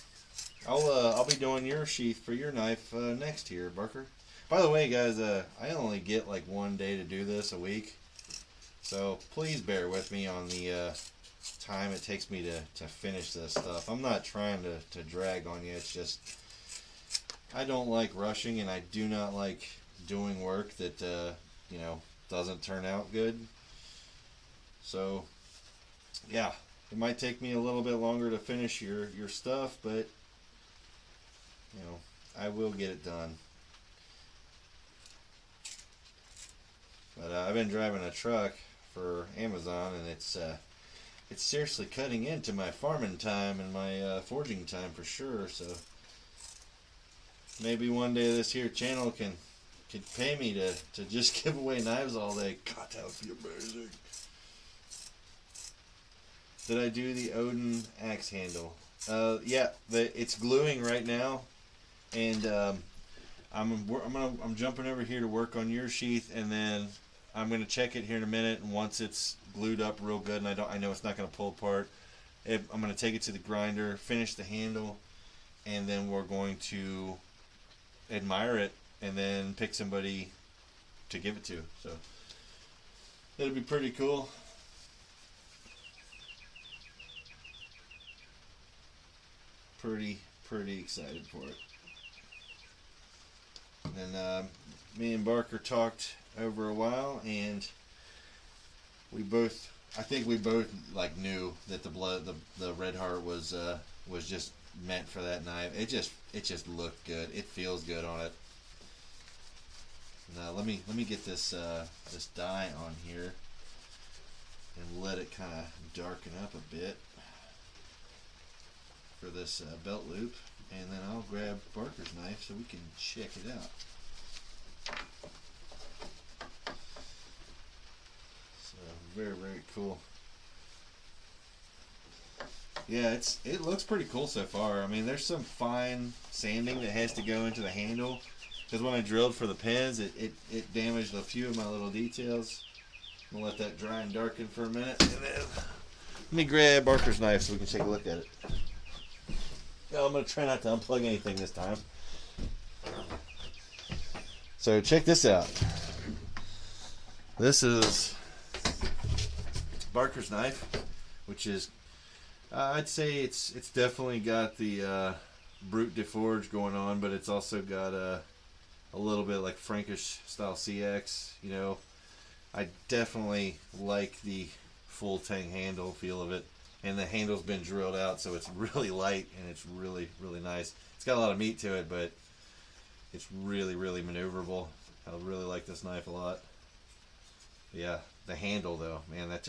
I'll be doing your sheath for your knife next year, Barker. By the way, guys, I only get like 1 day to do this a week, so please bear with me on the time it takes me to finish this stuff. I'm not trying to drag on you. It's just I don't like rushing, and I do not like doing work that doesn't turn out good. So yeah, it might take me a little bit longer to finish your stuff, but I will get it done. But I've been driving a truck for Amazon, and it's seriously cutting into my farming time and my forging time for sure. So maybe one day this here channel could pay me to just give away knives all day. God, that would be amazing. Did I do the Odin axe handle? Yeah, it's gluing right now. And I'm jumping over here to work on your sheath, and then I'm gonna check it here in a minute. And once it's glued up real good, and I know it's not gonna pull apart, I'm gonna take it to the grinder, finish the handle, and then we're going to admire it, and then pick somebody to give it to. So it'll be pretty cool. Pretty excited for it. And me and Barker talked over a while, and I think we both like knew that the Red Heart was just meant for that knife. It just looked good. It feels good on it. Now let me get this this dye on here and let it kind of darken up a bit for this belt loop. And then I'll grab Barker's knife so we can check it out. So very cool. Yeah, it looks pretty cool so far. I mean, there's some fine sanding that has to go into the handle, because when I drilled for the pins, it damaged a few of my little details. I'm gonna let that dry and darken for a minute, and then let me grab Barker's knife so we can take a look at it. I'm going to try not to unplug anything this time. So check this out. This is Barker's knife, which is, I'd say it's definitely got the Brute de Forge going on, but it's also got a little bit like Frankish style CX. I definitely like the full tang handle feel of it. and the handle's been drilled out, so it's really light and it's really, really nice. It's got a lot of meat to it, but it's really, really maneuverable. I really like this knife a lot. Yeah, the handle though, man, that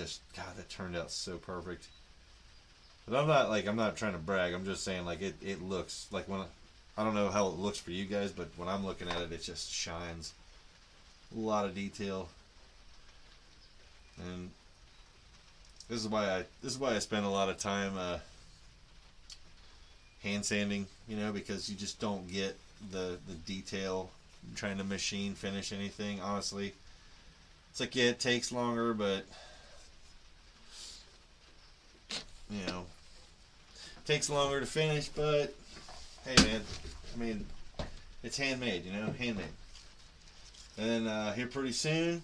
turned out so perfect. But I'm not trying to brag. I'm just saying, like, it looks like I don't know how it looks for you guys, but when I'm looking at it, it just shines. A lot of detail. And this is why I spend a lot of time hand sanding, you know, because you just don't get the detail trying to machine finish anything. Honestly, it's like, yeah, it takes longer, but you know, it takes longer to finish. But hey, man, I mean, it's handmade, you know, handmade. And then here pretty soon,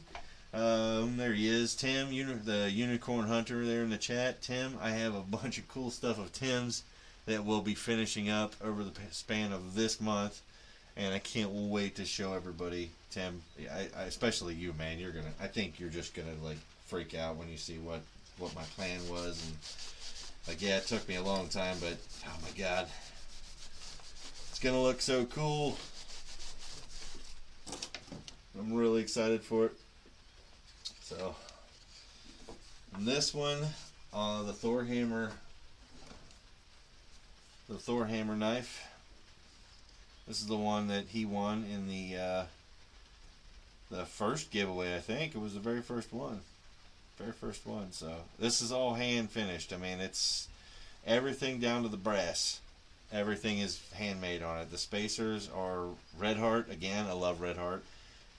there he is, Tim, the Unicorn Hunter there in the chat. Tim, I have a bunch of cool stuff of Tim's that we'll be finishing up over the span of this month, and I can't wait to show everybody. Tim, I especially you, man. I think you're just gonna like freak out when you see what my plan was, and like, yeah, it took me a long time, but oh my god, it's gonna look so cool. I'm really excited for it. So, and this one, the Thor hammer knife. This is the one that he won in the first giveaway. I think it was the very first one. So this is all hand finished. I mean, it's everything down to the brass. Everything is handmade on it. The spacers are Red Heart. Again, I love Red Heart.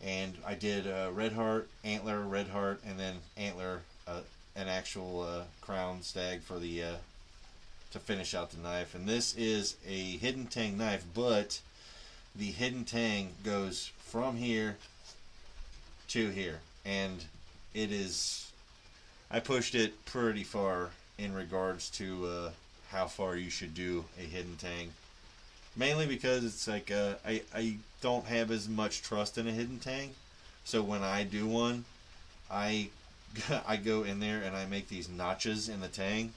And I did Red Heart, Antler, Red Heart, and then Antler, an actual crown stag for the to finish out the knife. And this is a hidden tang knife, but the hidden tang goes from here to here, and it is. I pushed it pretty far in regards to how far you should do a hidden tang. Mainly because it's like I don't have as much trust in a hidden tang, so when I do one, I go in there and I make these notches in the tang,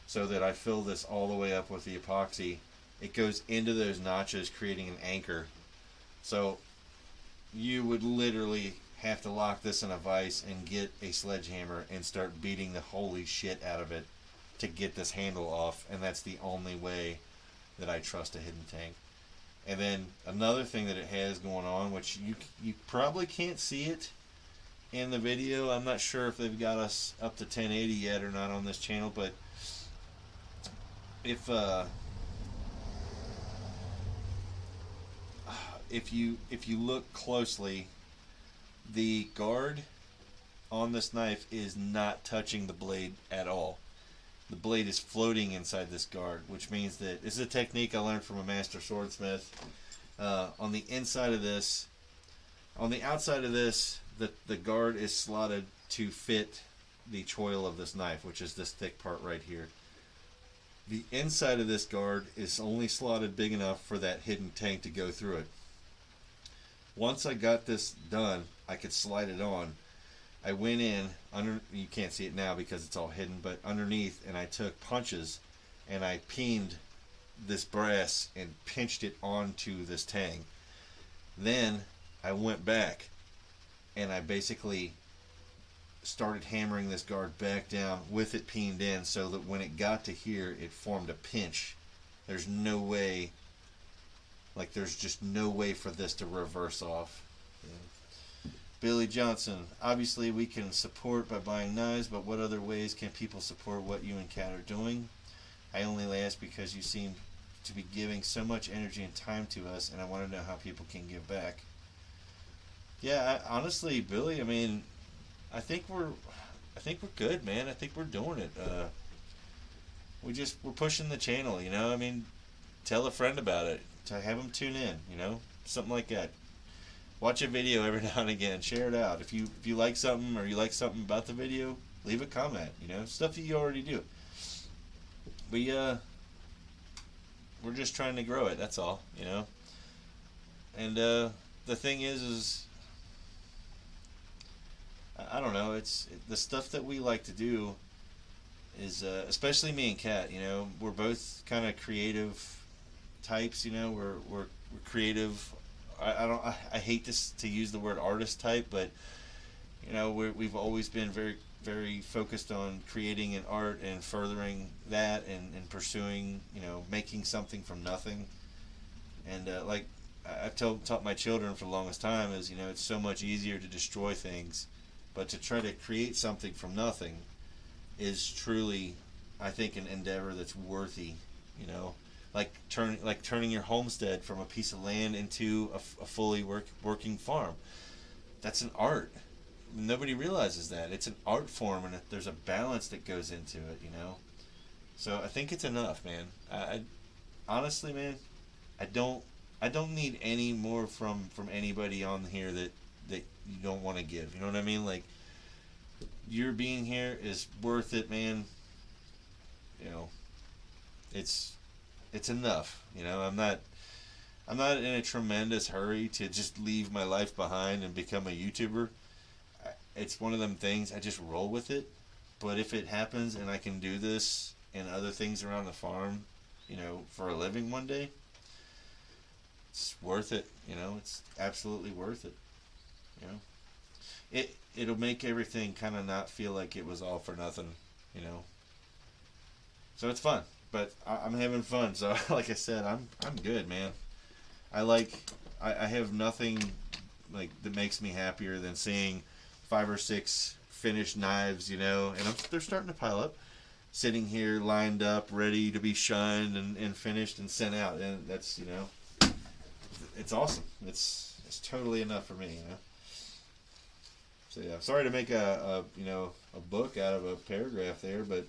so that I fill this all the way up with the epoxy. It goes into those notches, creating an anchor. So you would literally have to lock this in a vise and get a sledgehammer and start beating the holy shit out of it to get this handle off, and that's the only way that I trust a hidden tang. And then another thing that it has going on, which you probably can't see it in the video. I'm not sure if they've got us up to 1080 yet or not on this channel, but if you look closely, the guard on this knife is not touching the blade at all. The blade is floating inside this guard, which means that this is a technique I learned from a master swordsmith. On the inside of this, on the outside of this, the guard is slotted to fit the choil of this knife, which is this thick part right here. The inside of this guard is only slotted big enough for that hidden tang to go through it. Once I got this done, I could slide it on. I went in under, you can't see it now because it's all hidden, but underneath, and I took punches and I peened this brass and pinched it onto this tang. Then I went back and I basically started hammering this guard back down with it peened in, so that when it got to here, it formed a pinch. There's no way, like there's just no way for this to reverse off. Yeah. Billy Johnson, obviously we can support by buying knives, but what other ways can people support what you and Kat are doing? I only ask because you seem to be giving so much energy and time to us, and I want to know how people can give back. Yeah, honestly, Billy, I mean, I think we're good, man. I think we're doing it. We're pushing the channel, you know. I mean, tell a friend about it. To have them tune in, you know, something like that. Watch a video every now and again. Share it out. If you like something, or you like something about the video, leave a comment. You know, stuff that you already do. We're just trying to grow it. That's all, you know. And the thing is I don't know. It's the stuff that we like to do. is especially me and Kat. You know, we're both kind of creative types. You know, we're creative. I hate to use the word artist type, but you know, we've always been very focused on creating an art and furthering that and pursuing, you know, making something from nothing. And like I've taught my children for the longest time is, you know, it's so much easier to destroy things, but to try to create something from nothing is truly, I think, an endeavor that's worthy. You know, like turning your homestead from a piece of land into a fully working farm. That's an art. Nobody realizes that it's an art form, and there's a balance that goes into it. You know, so I think it's enough, man. I honestly, man, I don't need any more from anybody on here that you don't want to give. You know what I mean? Like, your being here is worth it, man. You know, it's enough. You know, I'm not in a tremendous hurry to just leave my life behind and become a YouTuber. It's one of them things, I just roll with it. But if it happens and I can do this and other things around the farm, you know, for a living one day, it's worth it. You know, it's absolutely worth it. You know, it'll make everything kind of not feel like it was all for nothing. You know, so it's fun. But I'm having fun. So like I said, I'm good, man. I have nothing like that makes me happier than seeing 5 or 6 finished knives, you know, and they're starting to pile up, sitting here lined up, ready to be shined and finished and sent out, and that's, you know, it's awesome. It's totally enough for me, you know. So yeah, sorry to make a you know, a book out of a paragraph there, but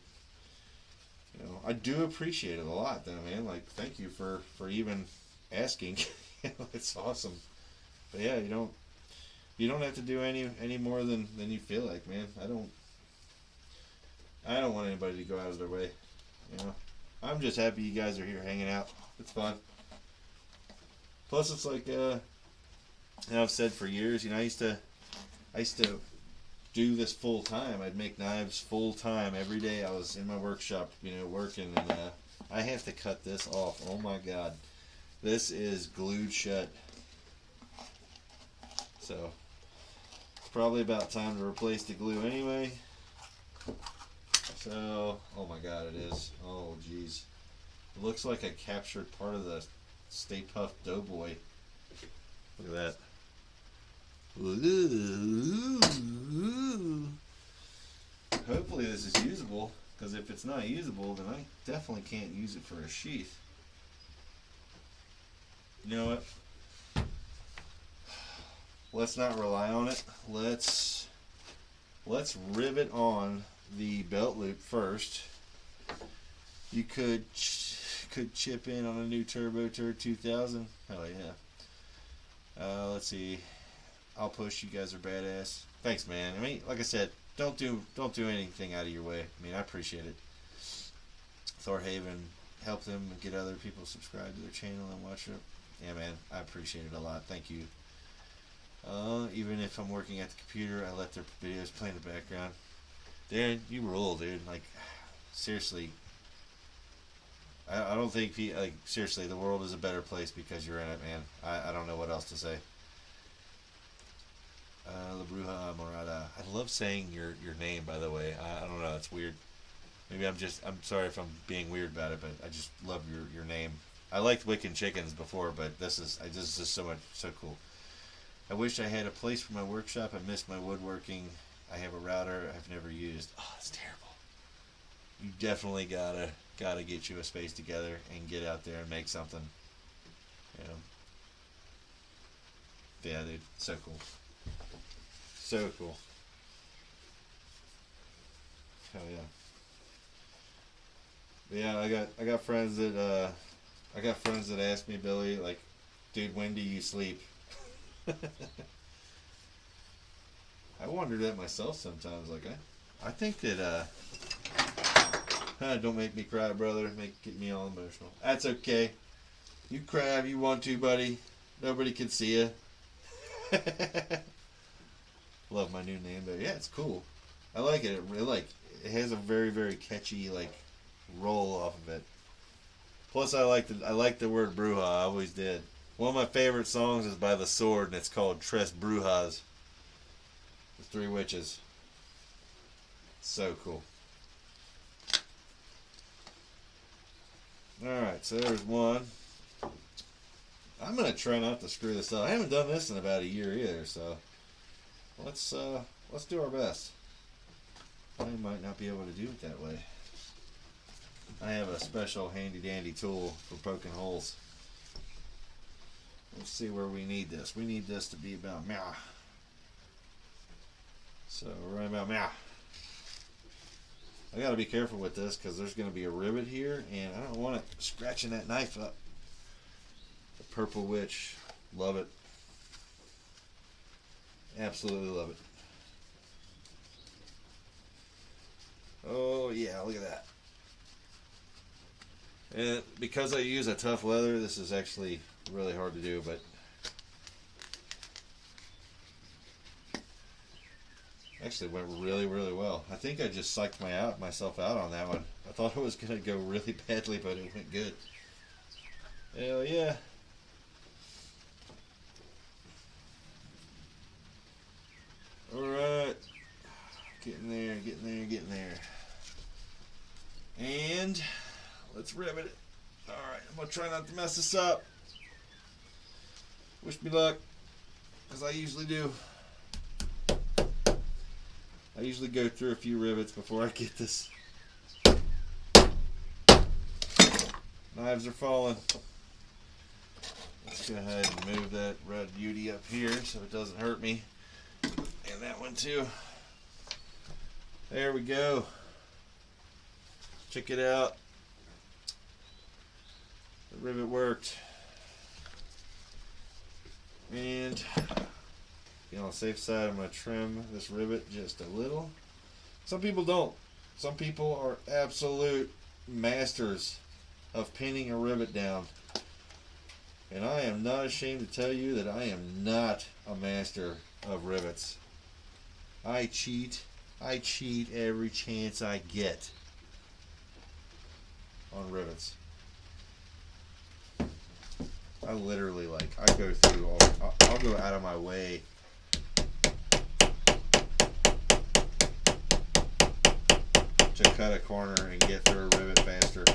you know, I do appreciate it a lot, though, man. Like, thank you for even asking. You know, it's awesome. But yeah, you don't have to do any more than you feel like, man. I don't want anybody to go out of their way. You know, I'm just happy you guys are here hanging out. It's fun. Plus, it's like, you know, I've said for years, you know, I used to do this full time. I'd make knives full time every day. I was in my workshop, you know, working, and I have to cut this off. Oh my God, this is glued shut. So it's probably about time to replace the glue anyway. So, oh my God, it is. Oh geez, it looks like I captured part of the Stay Puft Doughboy. Look at that. Ooh. Hopefully this is usable, because if it's not usable, then I definitely can't use it for a sheath. You know what? Let's not rely on it. Let's rivet on the belt loop first. You could chip in on a new Turbo Turd 2000. Hell yeah. Let's see. I'll push. You guys are badass. Thanks, man. I mean, like I said, don't do anything out of your way. I mean, I appreciate it. Thorhaven, help them get other people subscribe to their channel and watch it. Yeah, man, I appreciate it a lot. Thank you. Even if I'm working at the computer, I let their videos play in the background. Darren, you rule, dude. Like, seriously. I don't think like, seriously, the world is a better place because you're in it, man. I don't know what else to say. La Bruja Morada. I love saying your name, by the way. I don't know, it's weird. Maybe I'm sorry if I'm being weird about it, but I just love your name. I liked Wiccan Chickens before, but this is just so cool. I wish I had a place for my workshop. I miss my woodworking. I have a router I've never used. Oh, it's terrible. You definitely gotta get you a space together and get out there and make something. You know. Yeah, dude, so cool. So cool. Hell yeah. Yeah, I got friends that ask me, Billy, like, dude, when do you sleep? I wonder that myself sometimes. Like, I think that don't make me cry, brother. Get me all emotional. That's okay. You cry if you want to, buddy. Nobody can see you. Love my new name, though. Yeah, it's cool. I like it. It has a very, very catchy like roll off of it. Plus, I like the word bruja. I always did. One of my favorite songs is by The Sword, and it's called Tres Brujas. The Three Witches. So cool. Alright, so there's one. I'm going to try not to screw this up. I haven't done this in about a year either, so let's do our best. I might not be able to do it that way. I have a special handy dandy tool for poking holes. Let's see where we need this. We need this to be about meow. So right about meow. I got to be careful with this because there's going to be a rivet here, and I don't want it scratching that knife up. The Purple Witch, love it. Absolutely love it. Oh yeah, look at that. And because I use a tough leather, this is actually really hard to do, but actually went really, really well. I think I just psyched myself out on that one. I thought it was going to go really badly, but it went good. Hell yeah. Alright. Getting there, getting there, getting there. And let's rivet it. Alright, I'm going to try not to mess this up. Wish me luck, because I usually do. I usually go through a few rivets before I get this. Knives are falling. Let's go ahead and move that red beauty up here so it doesn't hurt me. And that one too. There we go. Check it out. The rivet worked. And on the safe side, I'm going to trim this rivet just a little. Some people don't. Some people are absolute masters of pinning a rivet down. And I am not ashamed to tell you that I am not a master of rivets. I cheat every chance I get on rivets. I literally I go through I'll go out of my way to cut a corner and get through a rivet faster.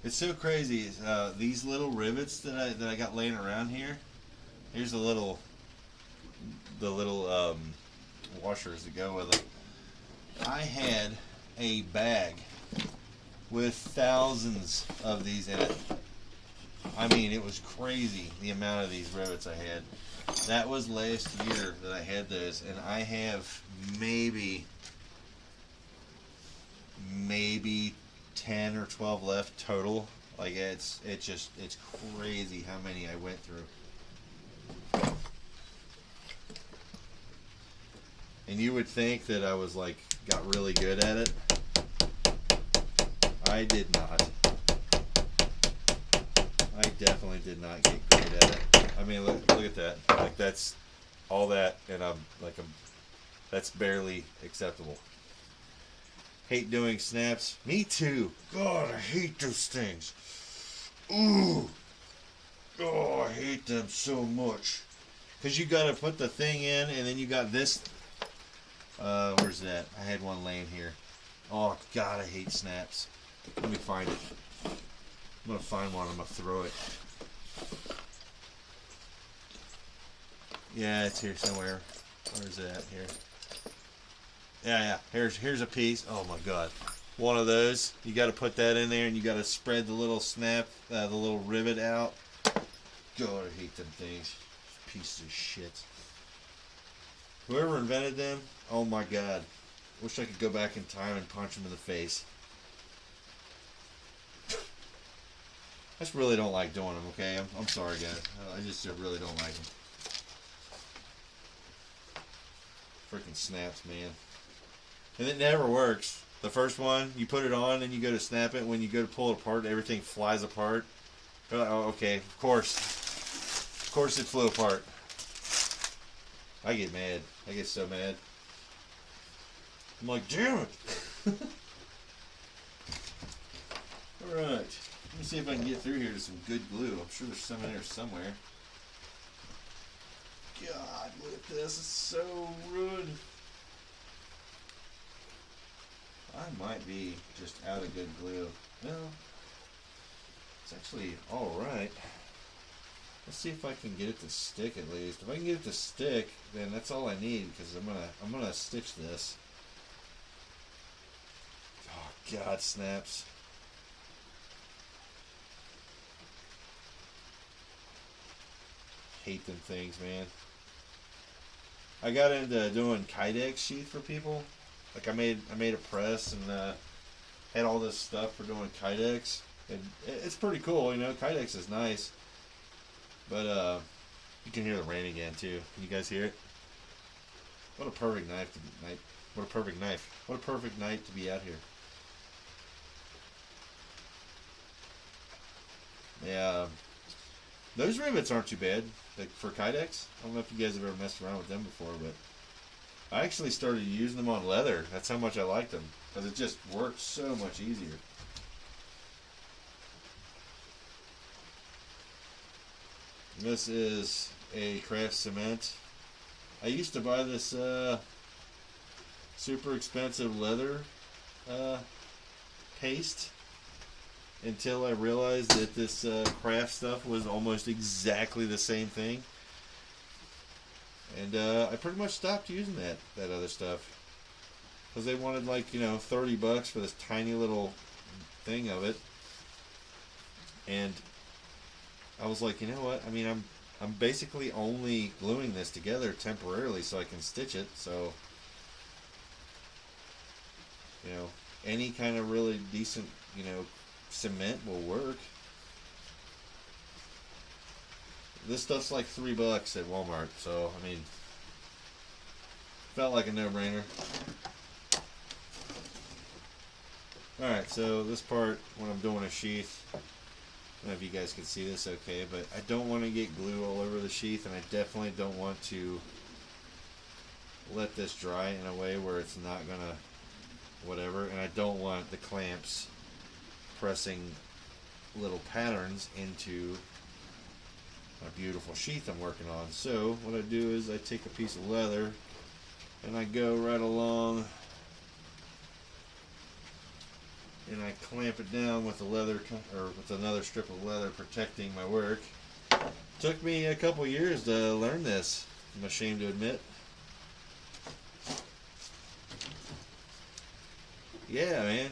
It's so crazy. These little rivets that I got laying around here. Here's the little washers that go with it. I had a bag with thousands of these in it. I mean, it was crazy the amount of these rivets I had. That was last year that I had those, and I have maybe 10 or 12 left total. Like it's crazy how many I went through. And you would think that I was got really good at it. I did not. I definitely did not get great at it. I mean, look at that. That's all that, and that's barely acceptable. Hate doing snaps. Me too. God, I hate those things. Ooh. Oh, I hate them so much. Because you got to put the thing in, and then you got this. Where's that? I had one laying here. Oh, God, I hate snaps. Let me find it. I'm going to find one. I'm going to throw it. Yeah, it's here somewhere. Where's it at? Here. Yeah. Here's a piece. Oh my God, one of those. You got to put that in there, and you got to spread the little snap, the little rivet out. God, I hate them things. Pieces of shit. Whoever invented them, oh my God, wish I could go back in time and punch them in the face. I just really don't like doing them, okay? I'm sorry, guys. I just really don't like them. Freaking snaps, man. And it never works. The first one, you put it on and you go to snap it. When you go to pull it apart, everything flies apart. You're like, oh, okay, of course. Of course it flew apart. I get mad. I get so mad. I'm like, damn it. Alright. Let me see if I can get through here to some good glue. I'm sure there's some in there somewhere. God, look at this. It's so ruined. I might be just out of good glue. No. It's actually alright. Let's see if I can get it to stick at least. If I can get it to stick, then that's all I need, because I'm gonna stitch this. Oh God, snaps. Hate them things, man. I got into doing Kydex sheath for people. Like I made a press and had all this stuff for doing Kydex, and it's pretty cool, you know. Kydex is nice, but you can hear the rain again too. Can you guys hear it? What a perfect knife to be, what a perfect knife. What a perfect night to be out here. Yeah, those rivets aren't too bad, like for Kydex. I don't know if you guys have ever messed around with them before, but I actually started using them on leather. That's how much I liked them, because it just works so much easier. This is a craft cement. I used to buy this super expensive leather paste until I realized that this craft stuff was almost exactly the same thing. And I pretty much stopped using that other stuff, because they wanted, like, you know, $30 for this tiny little thing of it. And I was like, you know what? I mean, I'm basically only gluing this together temporarily so I can stitch it. So, you know, any kind of really decent, you know, cement will work. This stuff's like $3 at Walmart, so I mean, felt like a no-brainer. Alright, so this part, when I'm doing a sheath, I don't know if you guys can see this okay, but I don't want to get glue all over the sheath, and I definitely don't want to let this dry in a way where it's not gonna whatever, and I don't want the clamps pressing little patterns into a beautiful sheath I'm working on. So what I do is I take a piece of leather and I go right along and I clamp it down with the leather, or with another strip of leather protecting my work. Took me a couple years to learn this, I'm ashamed to admit. Yeah, man,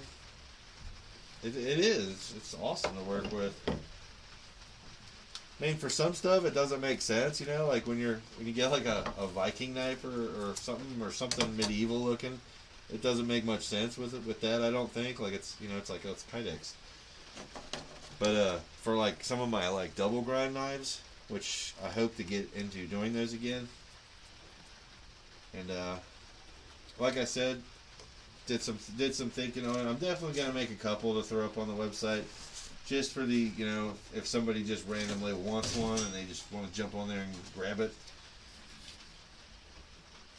it is. It's awesome to work with. I mean, for some stuff it doesn't make sense, you know, like when you get like a Viking knife or something medieval looking, it doesn't make much sense with that, I don't think. Like, it's, you know, it's like, oh, it's Kydex. But for like some of my like double grind knives, which I hope to get into doing those again, and like I said, did some thinking on it. I'm definitely gonna make a couple to throw up on the website, just for the, you know, if somebody just randomly wants one and they just want to jump on there and grab it.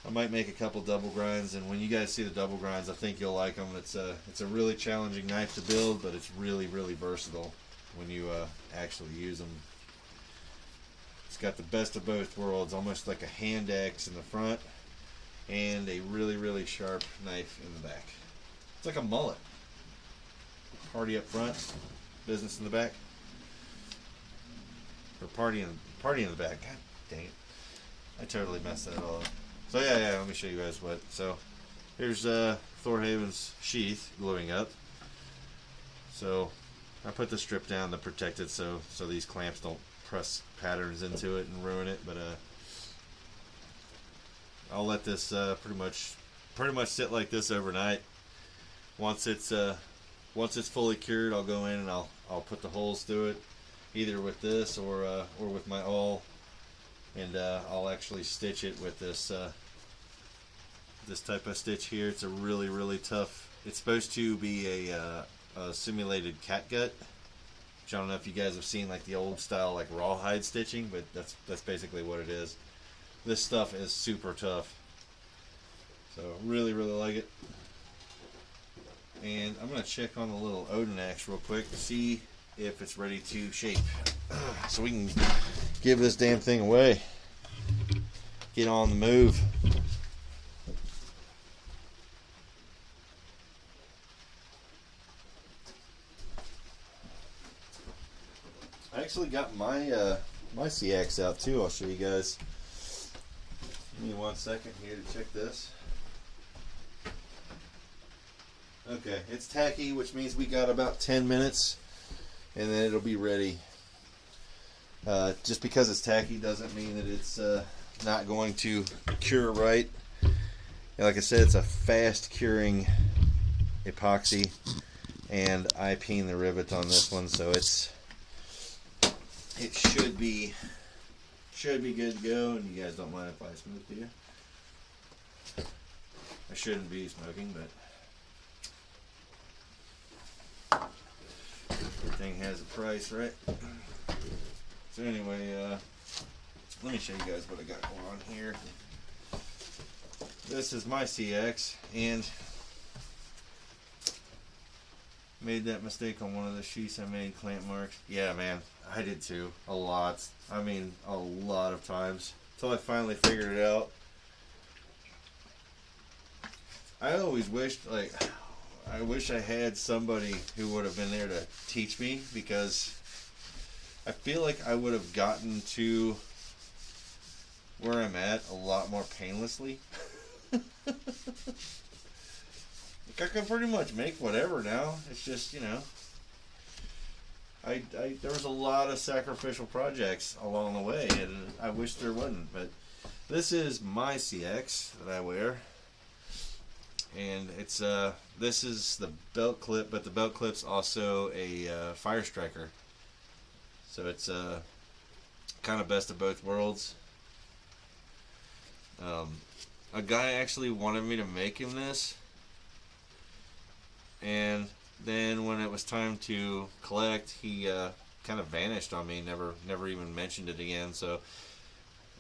I might make a couple double grinds, and when you guys see the double grinds, I think you'll like them. It's a really challenging knife to build, but it's really, really versatile when you actually use them. It's got the best of both worlds, almost like a hand axe in the front and a really, really sharp knife in the back. It's like a mullet. Party up front, business in the back. Or party in the back. God dang it. I totally messed that all up. So yeah, let me show you guys what. So here's Thorhaven's sheath gluing up. So I put the strip down to protect it so these clamps don't press patterns into it and ruin it, but I'll let this pretty much sit like this overnight. Once it's fully cured, I'll go in and I'll put the holes through it, either with this or with my awl, and I'll actually stitch it with this this type of stitch here. It's a really tough. It's supposed to be a simulated catgut, which I don't know if you guys have seen like the old style like rawhide stitching, but that's basically what it is. This stuff is super tough, so really like it. And I'm gonna check on the little Odin axe real quick to see if it's ready to shape, so we can give this damn thing away. Get on the move. I actually got my my CX out too. I'll show you guys. Give me 1 second here to check this. Okay, it's tacky, which means we got about 10 minutes and then it'll be ready. Just because it's tacky doesn't mean that it's not going to cure right. Like I said, it's a fast curing epoxy, and I peen the rivet on this one, so it should be good to go. And you guys don't mind if I smoke, do you? I shouldn't be smoking, but everything has a price, right? So anyway, let me show you guys what I got going on here. This is my CX, and made that mistake on one of the sheets I made, clamp marks. Yeah, man, I did too. A lot. I mean, a lot of times. Until I finally figured it out. I always wished, like, I wish I had somebody who would have been there to teach me, because I feel like I would have gotten to where I'm at a lot more painlessly. Like, I can pretty much make whatever now. It's just, you know, there was a lot of sacrificial projects along the way, and I wish there wasn't. But this is my CX that I wear, and it's this is the belt clip, but the belt clip's also a fire striker, so it's kind of best of both worlds. A guy actually wanted me to make him this, and then when it was time to collect, he kind of vanished on me. Never even mentioned it again. So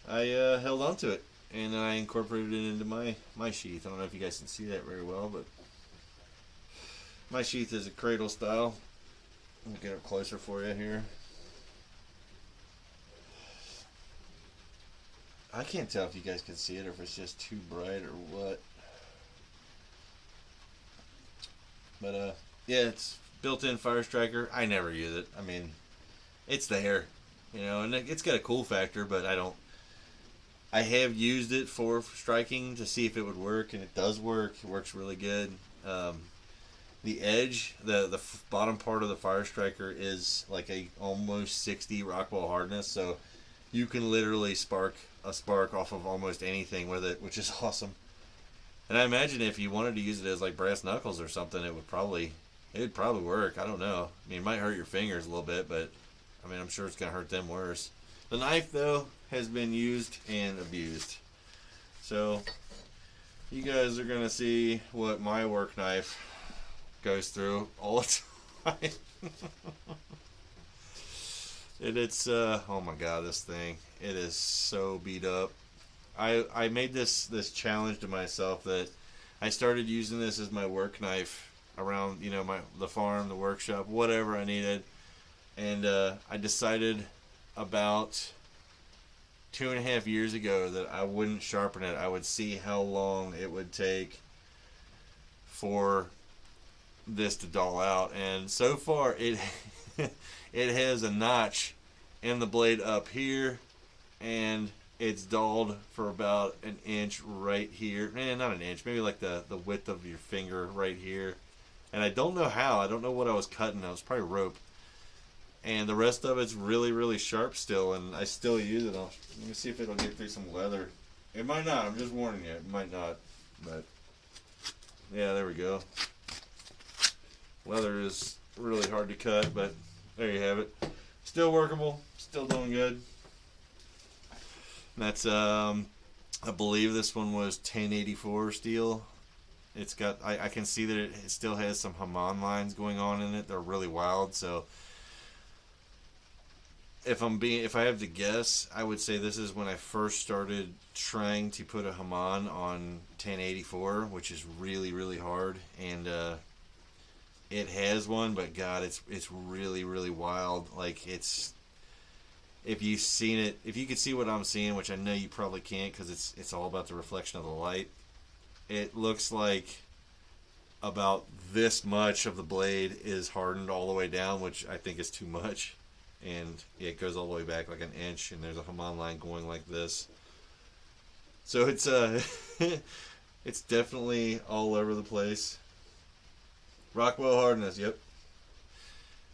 I held on to it, and I incorporated it into my sheath. I don't know if you guys can see that very well, but my sheath is a cradle style. Let me get up closer for you here. I can't tell if you guys can see it or if it's just too bright or what. But yeah, it's built-in fire striker. I never use it. I mean, it's there, you know, and it's got a cool factor, but I have used it for striking to see if it would work, and it does work. It works really good. The edge, the bottom part of the fire striker is like a almost 60 Rockwell hardness, so you can literally spark a spark off of almost anything with it, which is awesome. And I imagine if you wanted to use it as like brass knuckles or something, it would probably work. I don't know. I mean, it might hurt your fingers a little bit, but I mean, I'm sure it's gonna hurt them worse. The knife, though, has been used and abused. So you guys are gonna see what my work knife goes through all the time. It's oh my god, this thing, it is so beat up. I made this challenge to myself that I started using this as my work knife around, you know, the farm, the workshop, whatever I needed. And I decided about 2.5 years ago that I wouldn't sharpen it. I would see how long it would take for this to dull out, and so far it it has a notch in the blade up here, and it's dulled for about an inch right here. Not an inch, maybe like the width of your finger right here. And I don't know how. I don't know what I was cutting. I was probably rope. And the rest of it's really, really sharp still, and I still use it. Let me see if it'll get through some leather. It might not. I'm just warning you. It might not. But yeah, there we go. Leather is really hard to cut, but there you have it. Still workable. Still doing good. That's I believe this one was 1084 steel. It's got I can see that it still has some Haman lines going on in it. They're really wild. So if I have to guess, I would say this is when I first started trying to put a Haman on 1084, which is really, really hard. And it has one, but God, it's really, really wild. Like, it's, if you've seen it, if you could see what I'm seeing, which I know you probably can't because it's all about the reflection of the light. It looks like about this much of the blade is hardened all the way down, which I think is too much. And it goes all the way back like an inch, and there's a Haman line going like this. So it's it's definitely all over the place. Rockwell Hardness, yep.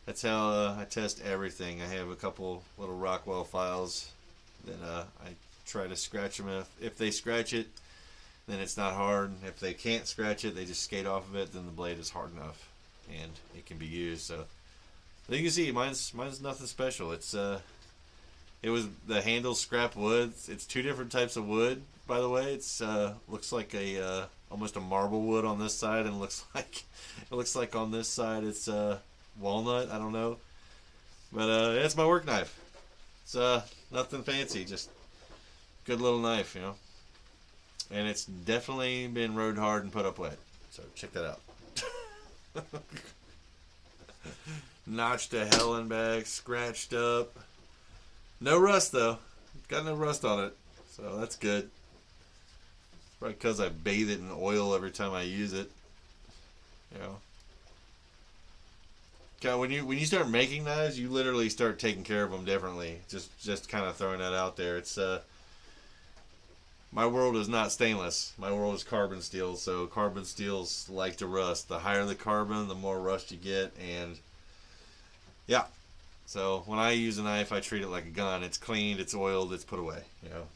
That's how I test everything. I have a couple little Rockwell files that I try to scratch them. If they scratch it, then it's not hard. If they can't scratch it, they just skate off of it, then the blade is hard enough and it can be used. So you can see mine's nothing special. It's it was the handle scrap wood. It's two different types of wood, by the way. It's looks like a almost a marble wood on this side, and looks like on this side it's walnut. I don't know, but it's my work knife. It's nothing fancy, just good little knife, you know. And it's definitely been rode hard and put up wet. So check that out. Notched to hell and back, scratched up. No rust though. Got no rust on it, so that's good. Probably because I bathe it in oil every time I use it. You know. God, when you start making knives, you literally start taking care of them differently. Just kind of throwing that out there. It's my world is not stainless. My world is carbon steel. So carbon steels like to rust. The higher the carbon, the more rust you get, and yeah. So when I use a knife, I treat it like a gun. It's cleaned, it's oiled, it's put away, you know.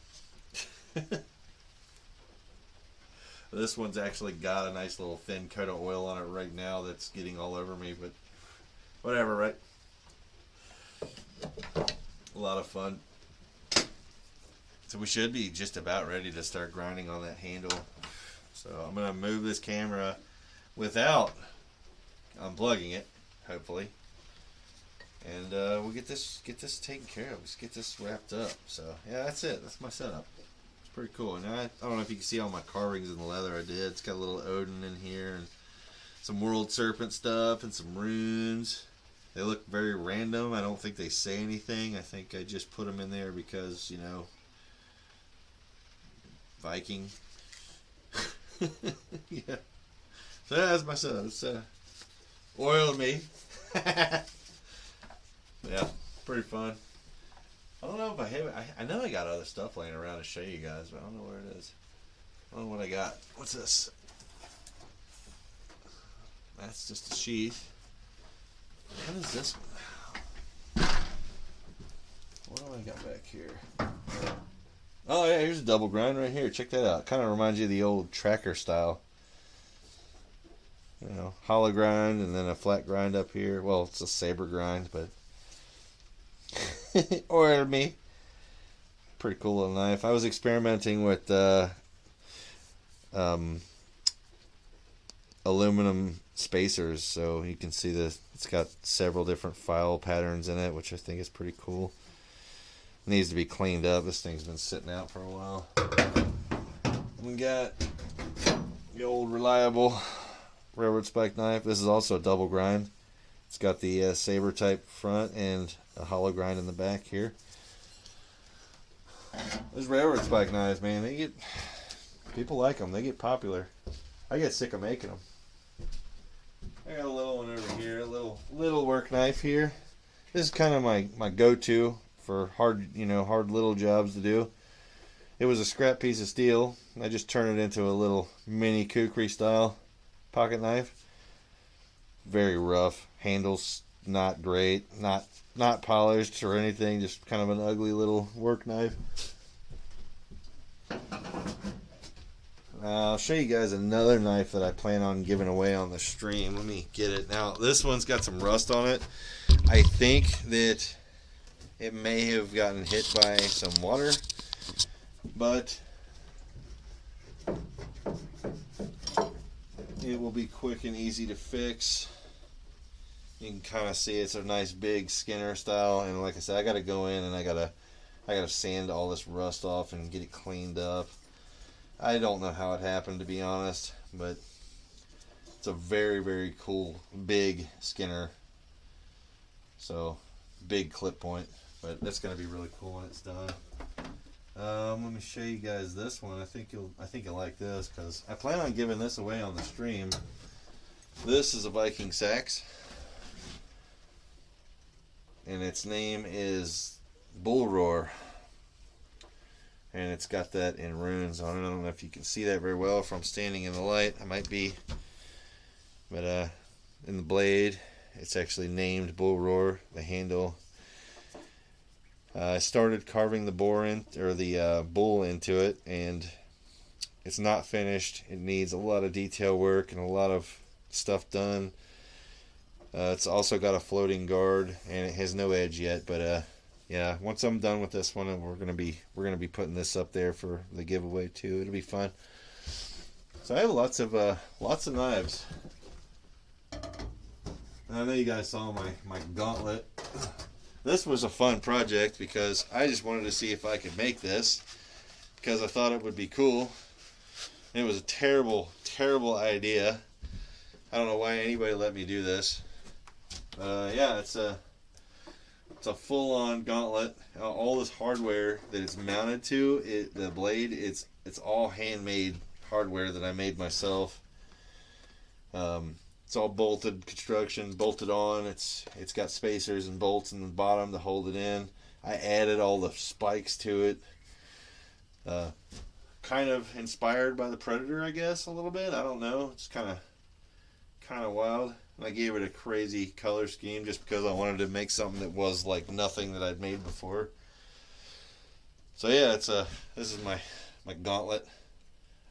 This one's actually got a nice little thin coat of oil on it right now that's getting all over me, but whatever, right? A lot of fun. So we should be just about ready to start grinding on that handle. So I'm going to move this camera without unplugging it, hopefully. And we'll get this taken care of. Let's get this wrapped up. So yeah, that's it. That's my setup. It's pretty cool. And I don't know if you can see all my carvings in the leather I did. It's got a little Odin in here and some World Serpent stuff and some runes. They look very random. I don't think they say anything. I think I just put them in there because, you know, Viking. Yeah. So that's my setup. It's oiled me. Yeah, pretty fun. I don't know if I have it. I know I got other stuff laying around to show you guys, but I don't know where it is. I don't know what I got. What's this? That's just a sheath. What is this one? What do I got back here? Oh yeah, here's a double grind right here. Check that out. Kind of reminds you of the old tracker style. You know, hollow grind and then a flat grind up here. Well, it's a saber grind, but oiled me. Pretty cool little knife. I was experimenting with aluminum spacers, so you can see it's got several different file patterns in it, which I think is pretty cool. It needs to be cleaned up. This thing's been sitting out for a while. We got the old reliable railroad spike knife. This is also a double grind. It's got the saber type front and a hollow grind in the back here. Those railroad spike knives, man, people like them. They get popular. I get sick of making them. I got a little one over here, a little work knife here. This is kind of my go-to for hard little jobs to do. It was a scrap piece of steel. I just turned it into a little mini kukri style pocket knife. Very rough. Handles not great. Not polished or anything. Just kind of an ugly little work knife. I'll show you guys another knife that I plan on giving away on the stream. Let me get it. Now, this one's got some rust on it. I think that it may have gotten hit by some water, but it will be quick and easy to fix. You can kind of see it's a nice big Skinner style, and like I said, I got to go in and I gotta sand all this rust off and get it cleaned up. I don't know how it happened, to be honest, but it's a very, very cool big Skinner. So big clip point, but that's gonna be really cool when it's done. Let me show you guys this one. I think you'll like this, because I plan on giving this away on the stream. This is a Viking sax, and its name is Bull Roar, and it's got that in runes on it. I don't know if you can see that very well from standing in the light. I might be, but in the blade, it's actually named Bull Roar. The handle. I started carving the bull into it, and it's not finished. It needs a lot of detail work and a lot of stuff done. It's also got a floating guard, and it has no edge yet. But yeah, once I'm done with this one, we're gonna be putting this up there for the giveaway too. It'll be fun. So I have lots of knives. And I know you guys saw my gauntlet. This was a fun project because I just wanted to see if I could make this, because I thought it would be cool. And it was a terrible, terrible idea. I don't know why anybody let me do this. Yeah, it's a full-on gauntlet. All this hardware that it's mounted to, the blade, it's all handmade hardware that I made myself. It's all bolted construction, bolted on. It's got spacers and bolts in the bottom to hold it in. I added all the spikes to it. Kind of inspired by the Predator, I guess, a little bit. I don't know. It's kind of wild. And I gave it a crazy color scheme just because I wanted to make something that was like nothing that I'd made before. So yeah, this is my gauntlet.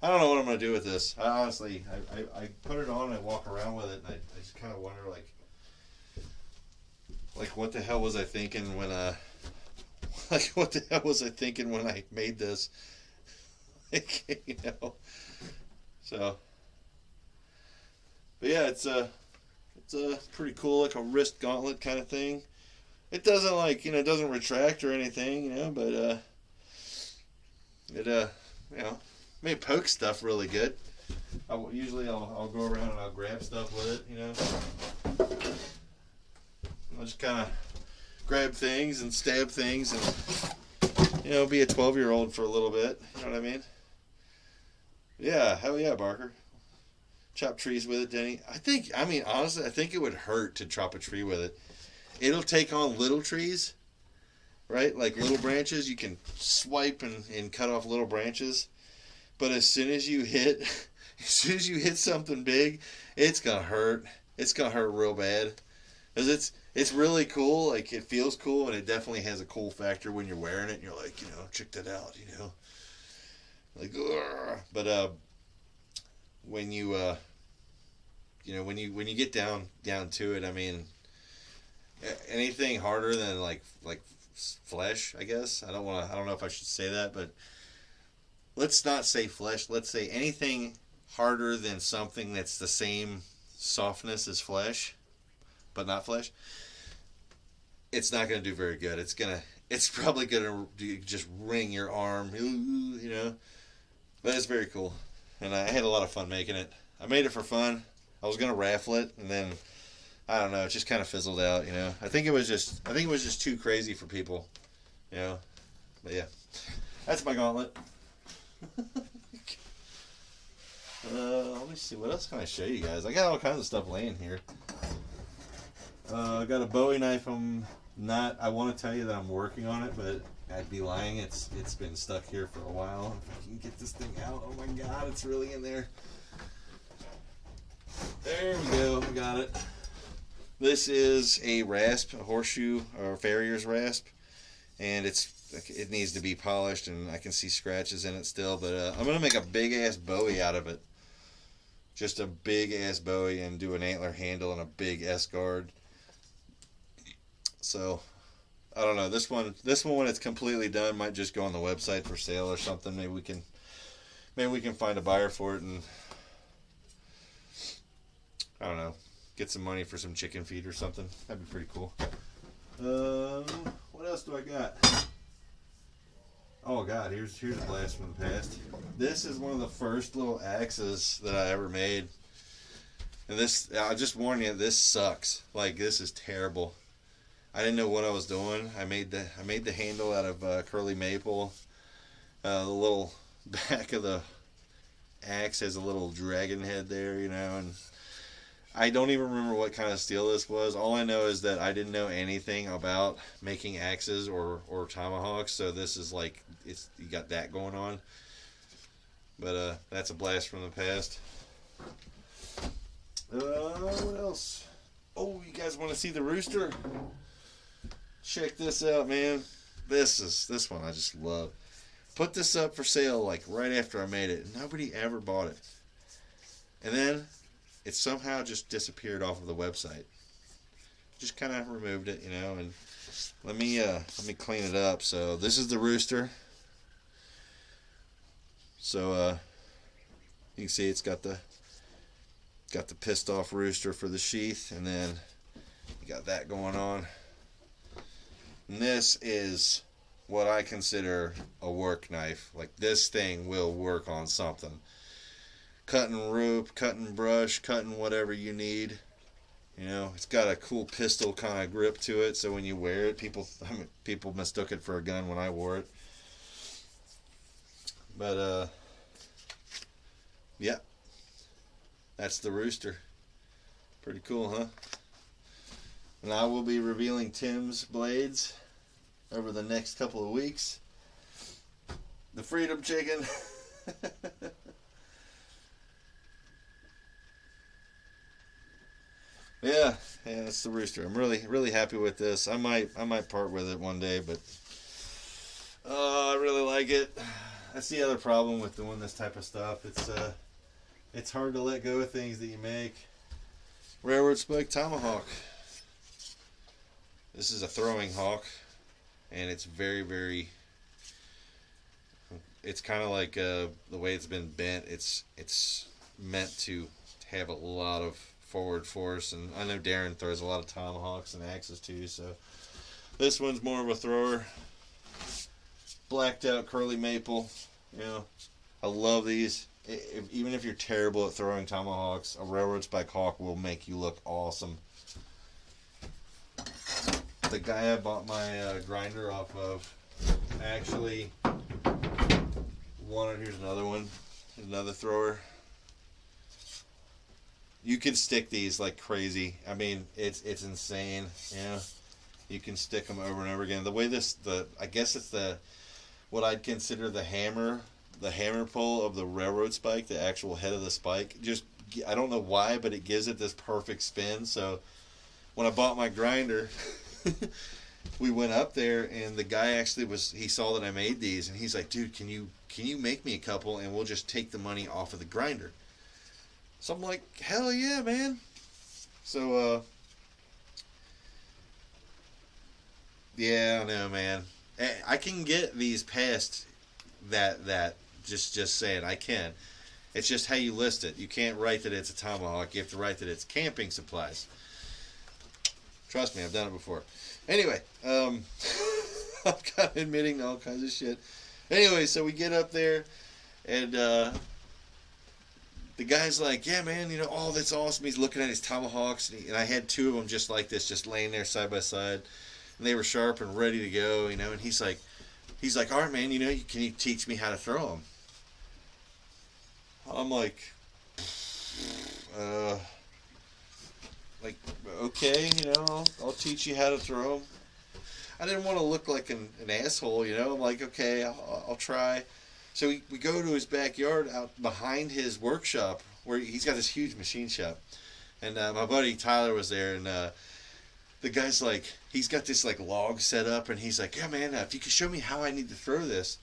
I don't know what I'm going to do with this. I honestly put it on and I walk around with it, and I just kind of wonder, like what the hell was I thinking when what the hell was I thinking when I made this? Like, you know. So, but yeah, it's a pretty cool, like a wrist gauntlet kind of thing. It doesn't it doesn't retract or anything, but it may poke stuff really good. Usually I'll go around and I'll grab stuff with it, I'll just kind of grab things and stab things and, be a 12-year-old for a little bit. You know what I mean? Yeah, hell yeah, Barker. Chop trees with it, Denny. Honestly, I think it would hurt to chop a tree with it. It'll take on little trees, right? Like little branches. You can swipe and cut off little branches. But as soon as you hit something big, it's gonna hurt. It's gonna hurt real bad, because it's really cool. Like, it feels cool, and it definitely has a cool factor when you're wearing it. And you're like, check that out, like. Ugh. But when you when you get down to it, I mean, anything harder than like flesh, I guess. I don't know if I should say that, but. Let's not say flesh. Let's say anything harder than something that's the same softness as flesh, but not flesh. It's not going to do very good. It's probably going to just wring your arm, But it's very cool, and I had a lot of fun making it. I made it for fun. I was going to raffle it, and then I don't know. It just kind of fizzled out, I think it was just too crazy for people, But yeah, that's my gauntlet. Let me see, what else can I show you guys? I got all kinds of stuff laying here. I got a Bowie knife. I want to tell you that I'm working on it, but I'd be lying. It's been stuck here for a while. If I can get this thing out, oh my god, it's really in there. There we go, I got it. This is a rasp, a horseshoe or farrier's rasp, and it needs to be polished, and I can see scratches in it still, but I'm going to make a big-ass Bowie out of it. Just a big-ass Bowie, and do an antler handle and a big S-guard. So, I don't know. This one when it's completely done might just go on the website for sale or something. Maybe we can find a buyer for it and I don't know, get some money for some chicken feed or something. That'd be pretty cool. What else do I got? Oh God, here's a blast from the past. This is one of the first little axes that I ever made. And this, I'll just warn you, this sucks. Like, this is terrible. I didn't know what I was doing. I made the handle out of curly maple. The little back of the axe has a little dragon head there, you know, and I don't even remember what kind of steel this was. All I know is that I didn't know anything about making axes or tomahawks, so this is like, you got that going on. But that's a blast from the past. What else? Oh, you guys want to see the rooster? Check this out, man. This one I just love. Put this up for sale like right after I made it. Nobody ever bought it. And then it somehow just disappeared off of the website. Just kind of removed it, you know, and let me clean it up. So this is the rooster. So you can see it's got the pissed off rooster for the sheath, and then you got that going on. And this is what I consider a work knife. Like, this thing will work on something. Cutting rope, cutting brush, cutting whatever you need. You know, it's got a cool pistol kind of grip to it, so when you wear it, people mistook it for a gun when I wore it. But yeah, that's the rooster. Pretty cool, huh? And I will be revealing Tim's blades over the next couple of weeks. The Freedom Chicken. Yeah, that's the rooster. I'm really happy with this. I might part with it one day, but I really like it. That's the other problem with doing this type of stuff. It's hard to let go of things that you make. Railroad spike tomahawk. This is a throwing hawk, and it's very. It's kind of like the way it's been bent. It's meant to have a lot of forward force, and I know Darren throws a lot of tomahawks and axes too. So this one's more of a thrower. Blacked out curly maple. You know, I love these. Even if you're terrible at throwing tomahawks, a railroad spike hawk will make you look awesome. The guy I bought my grinder off of actually wanted. Here's another one. Here's another thrower. You can stick these like crazy. I mean, it's insane. You know, you can stick them over and over again. The way I guess it's what I'd consider the hammer pull of the railroad spike, the actual head of the spike. Just, I don't know why, but it gives it this perfect spin. So when I bought my grinder, we went up there, and the guy actually he saw that I made these, and he's like, dude, can you make me a couple, and we'll just take the money off of the grinder. So I'm like, hell yeah, man. So yeah, I know, man. I can get these past that just saying I can. It's just how you list it. You can't write that it's a tomahawk. You have to write that it's camping supplies. Trust me, I've done it before. Anyway, I'm kind of admitting to all kinds of shit. Anyway, so we get up there, and the guy's like, yeah, man, you know, oh, that's awesome. He's looking at his tomahawks, and I had two of them just like this, just laying there side by side, and they were sharp and ready to go, you know. And he's like, all right, man, you know, can you teach me how to throw them? I'm like, okay, you know, I'll teach you how to throw them. I didn't want to look like an asshole, you know. I'm like, okay, I'll try. So we go to his backyard out behind his workshop, where he's got this huge machine shop. And my buddy Tyler was there, and the guy's like, he's got this like log set up, and he's like, yeah, man, if you could show me how I need to throw this.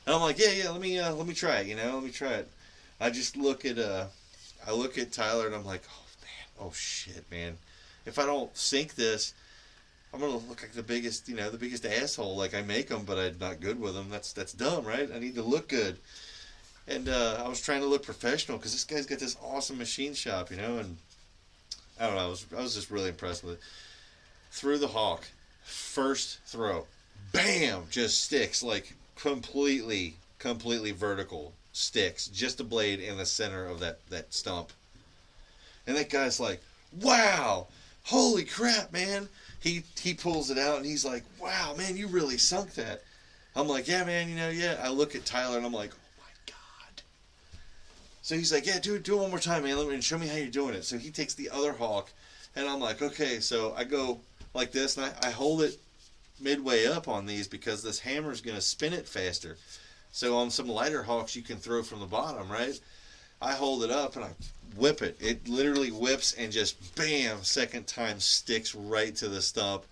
And I'm like, yeah, let me try it, you know, let me try it. I just look at Tyler, and I'm like, oh man, oh shit, man. If I don't sink this, I'm gonna look like the biggest, the biggest asshole. Like I make them, but I'm not good with them. That's dumb, right? I need to look good. And I was trying to look professional because this guy's got this awesome machine shop, and I don't know. I was just really impressed with it. Threw the hawk, first throw, bam, just sticks like completely vertical sticks, just a blade in the center of that stump. And that guy's like, wow, holy crap, man. He pulls it out and he's like, wow, man, you really sunk that. I'm like, yeah, man, yeah. I look at Tyler and I'm like, oh my God. So he's like, yeah, do it one more time, man. And show me how you're doing it. So he takes the other hawk and I'm like, okay. So I go like this and I hold it midway up on these because this hammer is going to spin it faster. So on some lighter hawks you can throw from the bottom, right? I hold it up and I whip it. It literally whips and just bam, second time sticks right to the stump.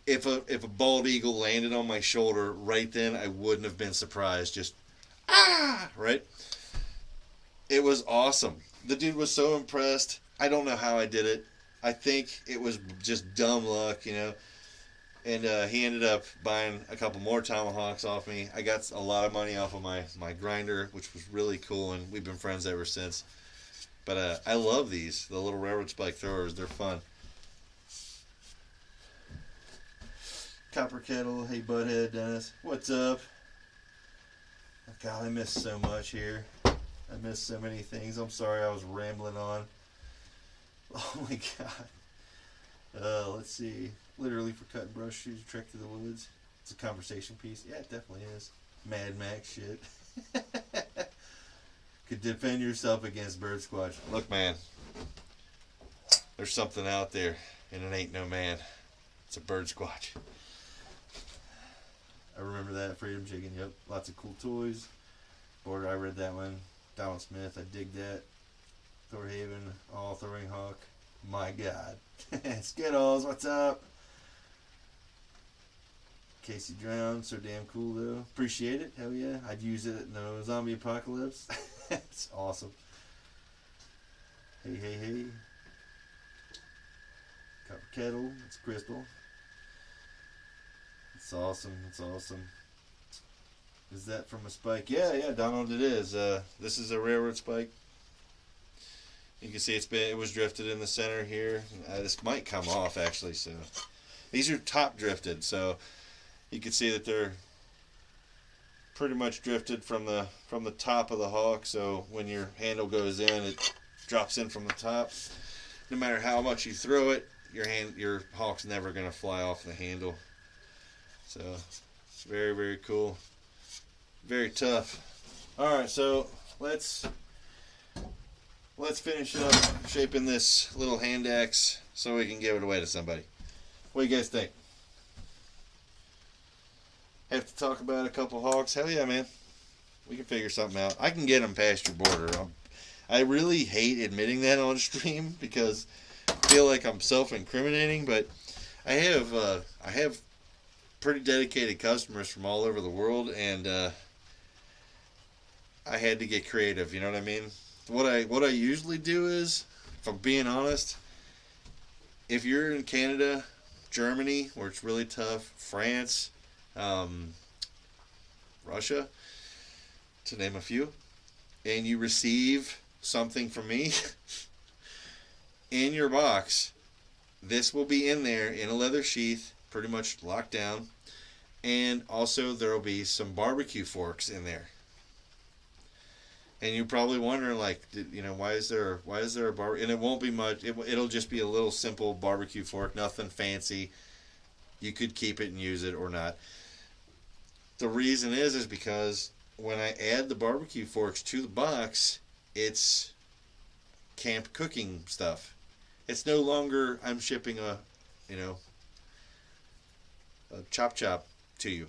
If a bald eagle landed on my shoulder right then, I wouldn't have been surprised. Just right? It was awesome. The dude was so impressed. I don't know how I did it. I think it was just dumb luck, And he ended up buying a couple more tomahawks off me. I got a lot of money off of my grinder, which was really cool, and we've been friends ever since. But I love these, the little railroad spike throwers. They're fun. Copper Kettle, hey Butthead, Dennis. What's up? God, I miss so much here. I miss so many things. I'm sorry I was rambling on. Oh my God. Let's see. Literally for cut brush, choose a trek through the woods. It's a conversation piece. Yeah, it definitely is. Mad Max shit. Could defend yourself against bird squatch. Look, man. There's something out there, and it ain't no man. It's a bird squatch. I remember that. Freedom Chicken, yep. Lots of cool toys. Border, I read that one. Donald Smith, I dig that. Thorhaven, all throwing hawk. My God. Skittles, what's up? Casey Drown, so damn cool though. Appreciate it, hell yeah. I'd use it in the zombie apocalypse. It's awesome. Hey. Copper Kettle, it's Crystal. It's awesome. Is that from a spike? Yeah, Donald, it is. This is a railroad spike. You can see it was drifted in the center here. This might come off actually. So these are top drifted. So you can see that they're pretty much drifted from the top of the hawk. So when your handle goes in, it drops in from the top. No matter how much you throw it, your hawk's never going to fly off the handle. So it's very, very cool. Very tough. Alright, so let's finish up shaping this little hand axe so we can give it away to somebody. What do you guys think? Have to talk about a couple hawks? Hell yeah, man. We can figure something out. I can get them past your border. I really hate admitting that on stream because I feel like I'm self-incriminating, but I have pretty dedicated customers from all over the world, and I had to get creative, you know what I mean? What I usually do is, if I'm being honest, if you're in Canada, Germany, where it's really tough, France, Russia, to name a few, and you receive something from me in your box, this will be in there in a leather sheath, pretty much locked down, and also there will be some barbecue forks in there. And you're probably wondering, like, why is there a bar? And it won't be much. It'll just be a little simple barbecue fork, nothing fancy. You could keep it and use it or not. The reason is because when I add the barbecue forks to the box, it's camp cooking stuff. It's no longer I'm shipping a chop to you.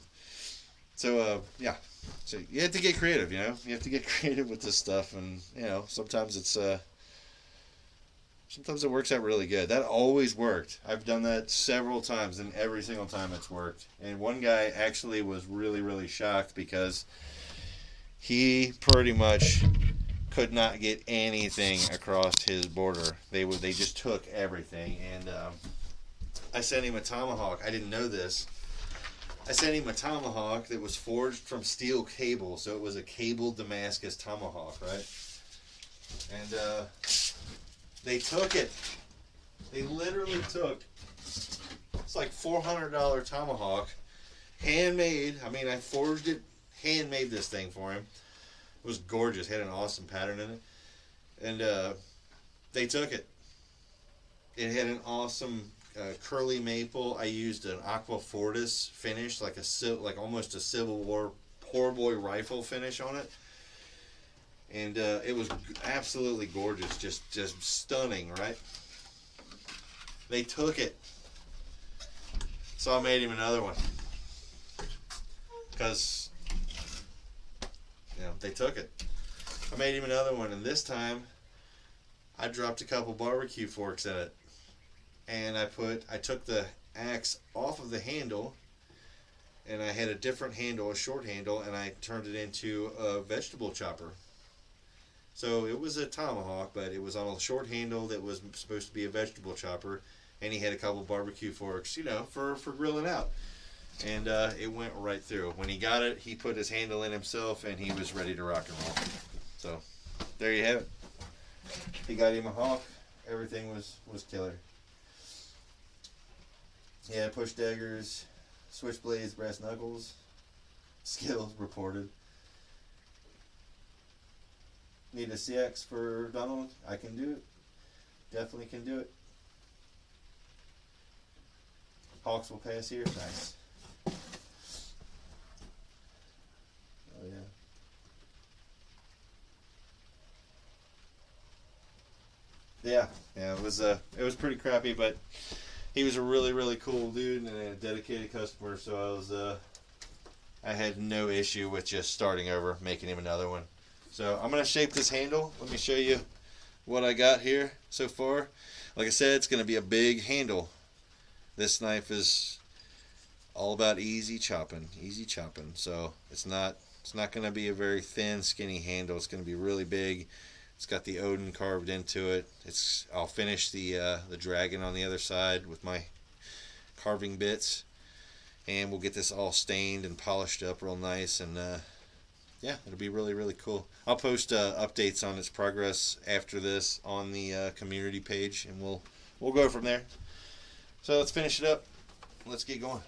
So yeah. So you have to get creative, You have to get creative with this stuff, and sometimes sometimes it works out really good. That always worked. I've done that several times, and every single time it's worked. And one guy actually was really, really shocked because he pretty much could not get anything across his border. They just took everything, and I sent him a tomahawk. I didn't know this. I sent him a tomahawk that was forged from steel cable, so it was a cable Damascus Tomahawk, right? And they took it. They literally took, it's like $400 tomahawk, handmade. I mean, I forged it, handmade this thing for him. It was gorgeous, had an awesome pattern in it. And they took it. It had an awesome curly maple. I used an aqua fortis finish, like almost a Civil War poor boy rifle finish on it. And it was absolutely gorgeous, just stunning, right? They took it. So I made him another one. Because, they took it. I made him another one, and this time I dropped a couple barbecue forks in it. And I took the axe off of the handle, and I had a different handle, a short handle, and I turned it into a vegetable chopper. So it was a tomahawk, but it was on a short handle that was supposed to be a vegetable chopper, and he had a couple barbecue forks, for grilling out. And it went right through. When he got it, he put his handle in himself, and he was ready to rock and roll. So there you have it. He got him a hawk. Everything was killer. Yeah, push daggers, switchblades, brass knuckles, skills reported. Need a CX for Donald? I can do it. Definitely can do it. Hawks will pass here. Nice. Oh yeah. Yeah. It was pretty crappy, but he was a really, really cool dude and a dedicated customer, so I had no issue with just starting over, making him another one. So I'm going to shape this handle. Let me show you what I got here so far. Like I said, it's going to be a big handle. This knife is all about easy chopping. So it's not going to be a very thin, skinny handle. It's going to be really big. It's got the Odin carved into it. I'll finish the dragon on the other side with my carving bits, and we'll get this all stained and polished up real nice. And yeah, it'll be really, really cool. I'll post updates on its progress after this on the community page, and we'll go from there. So let's finish it up. Let's get going.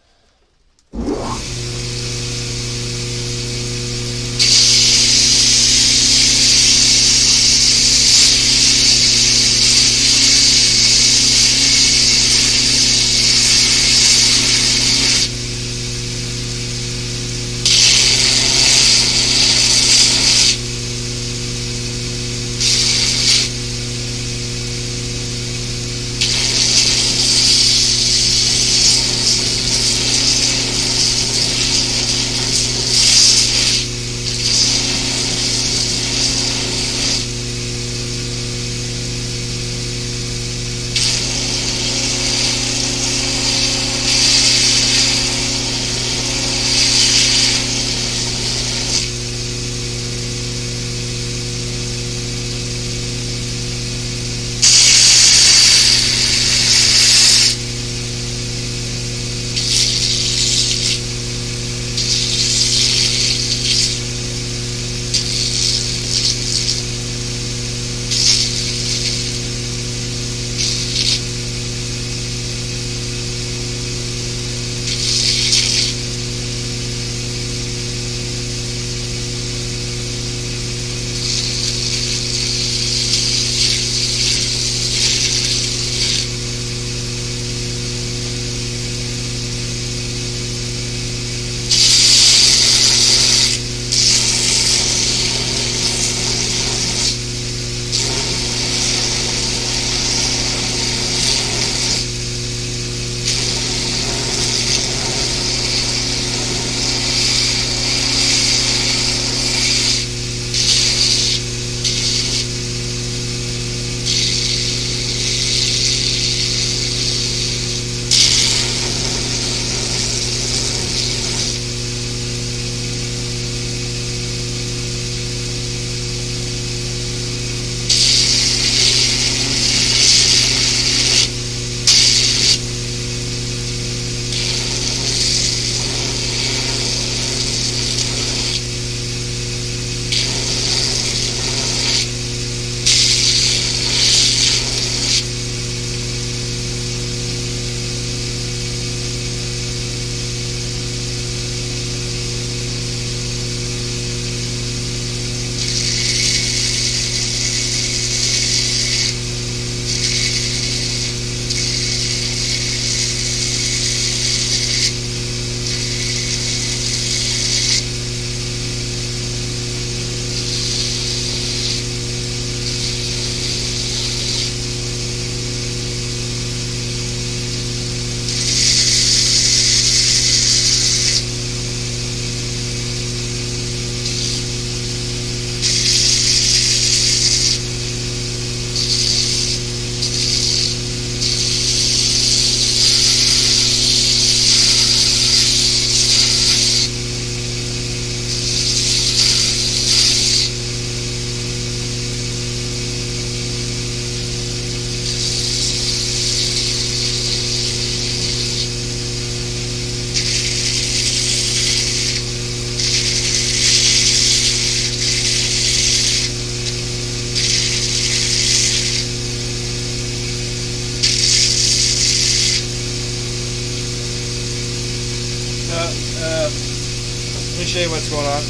me show you what's going on.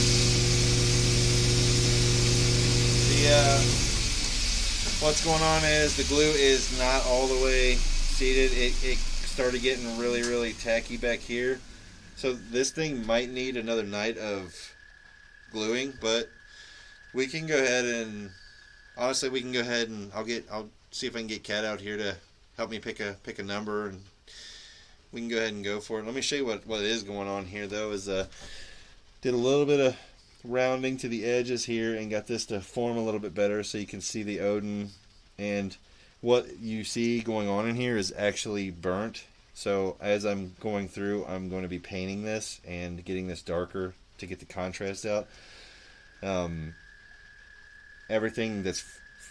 What's going on is the glue is not all the way seated. It started getting really, really tacky back here. So this thing might need another night of gluing, but we can go ahead and honestly we can go ahead and I'll see if I can get Kat out here to help me pick a number, and we can go ahead and go for it. Let me show you what is going on here though. Is did a little bit of rounding to the edges here and got this to form a little bit better so you can see the Odin, and what you see going on in here is actually burnt. So as I'm going through, I'm going to be painting this and getting this darker to get the contrast out. Everything that's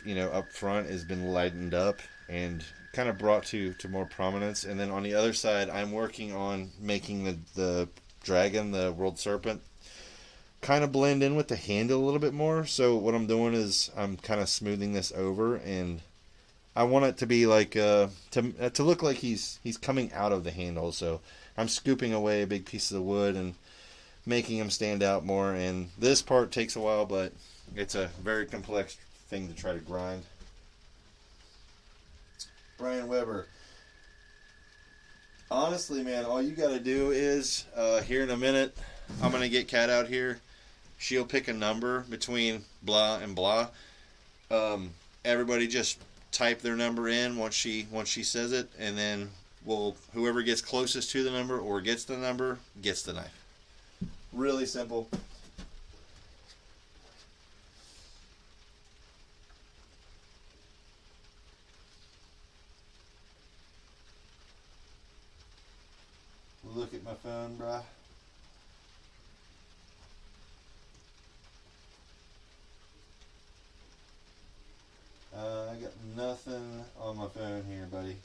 up front has been lightened up and kind of brought to more prominence, and then on the other side I'm working on making the dragon, the world serpent, kind of blend in with the handle a little bit more. So what I'm doing is I'm kind of smoothing this over, and I want it to be like to look like he's coming out of the handle. So I'm scooping away big pieces of wood and making him stand out more, and this part takes a while, but it's a very complex thing to try to grind. Brian Weber, honestly man, all you got to do is here in a minute I'm gonna get Kat out here. She'll pick a number between blah and blah. Everybody just type their number in once she says it, and then whoever gets closest to the number or gets the number gets the knife. Really simple. Look at my phone, brah. I got nothing on my phone here, buddy.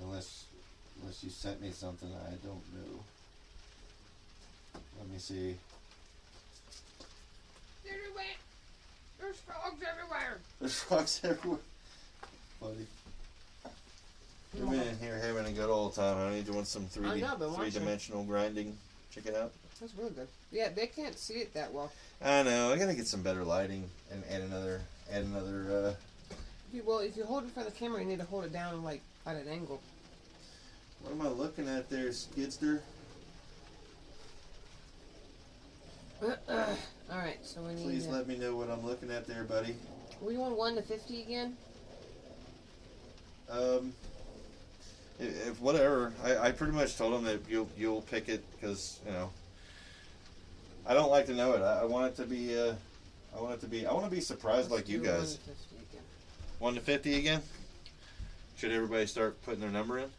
Unless you sent me something I don't know. Let me see. There's frogs everywhere. There's frogs everywhere, buddy. We've been in here having a good old time, honey, doing some three-dimensional grinding. Check it out. That's really good. Yeah, they can't see it that well. I know. I gotta get some better lighting and add another. Well, if you hold it for the camera, you need to hold it down like at an angle. What am I looking at there, Skidster? All right, so we need. Please let me know what I'm looking at there, buddy. Were you on 1 to 50 again? If whatever, I pretty much told him that you'll pick it because I don't like to know it. I want it to be I want to be surprised. Let's like you guys. 1 to 50 again. Should everybody start putting their number in?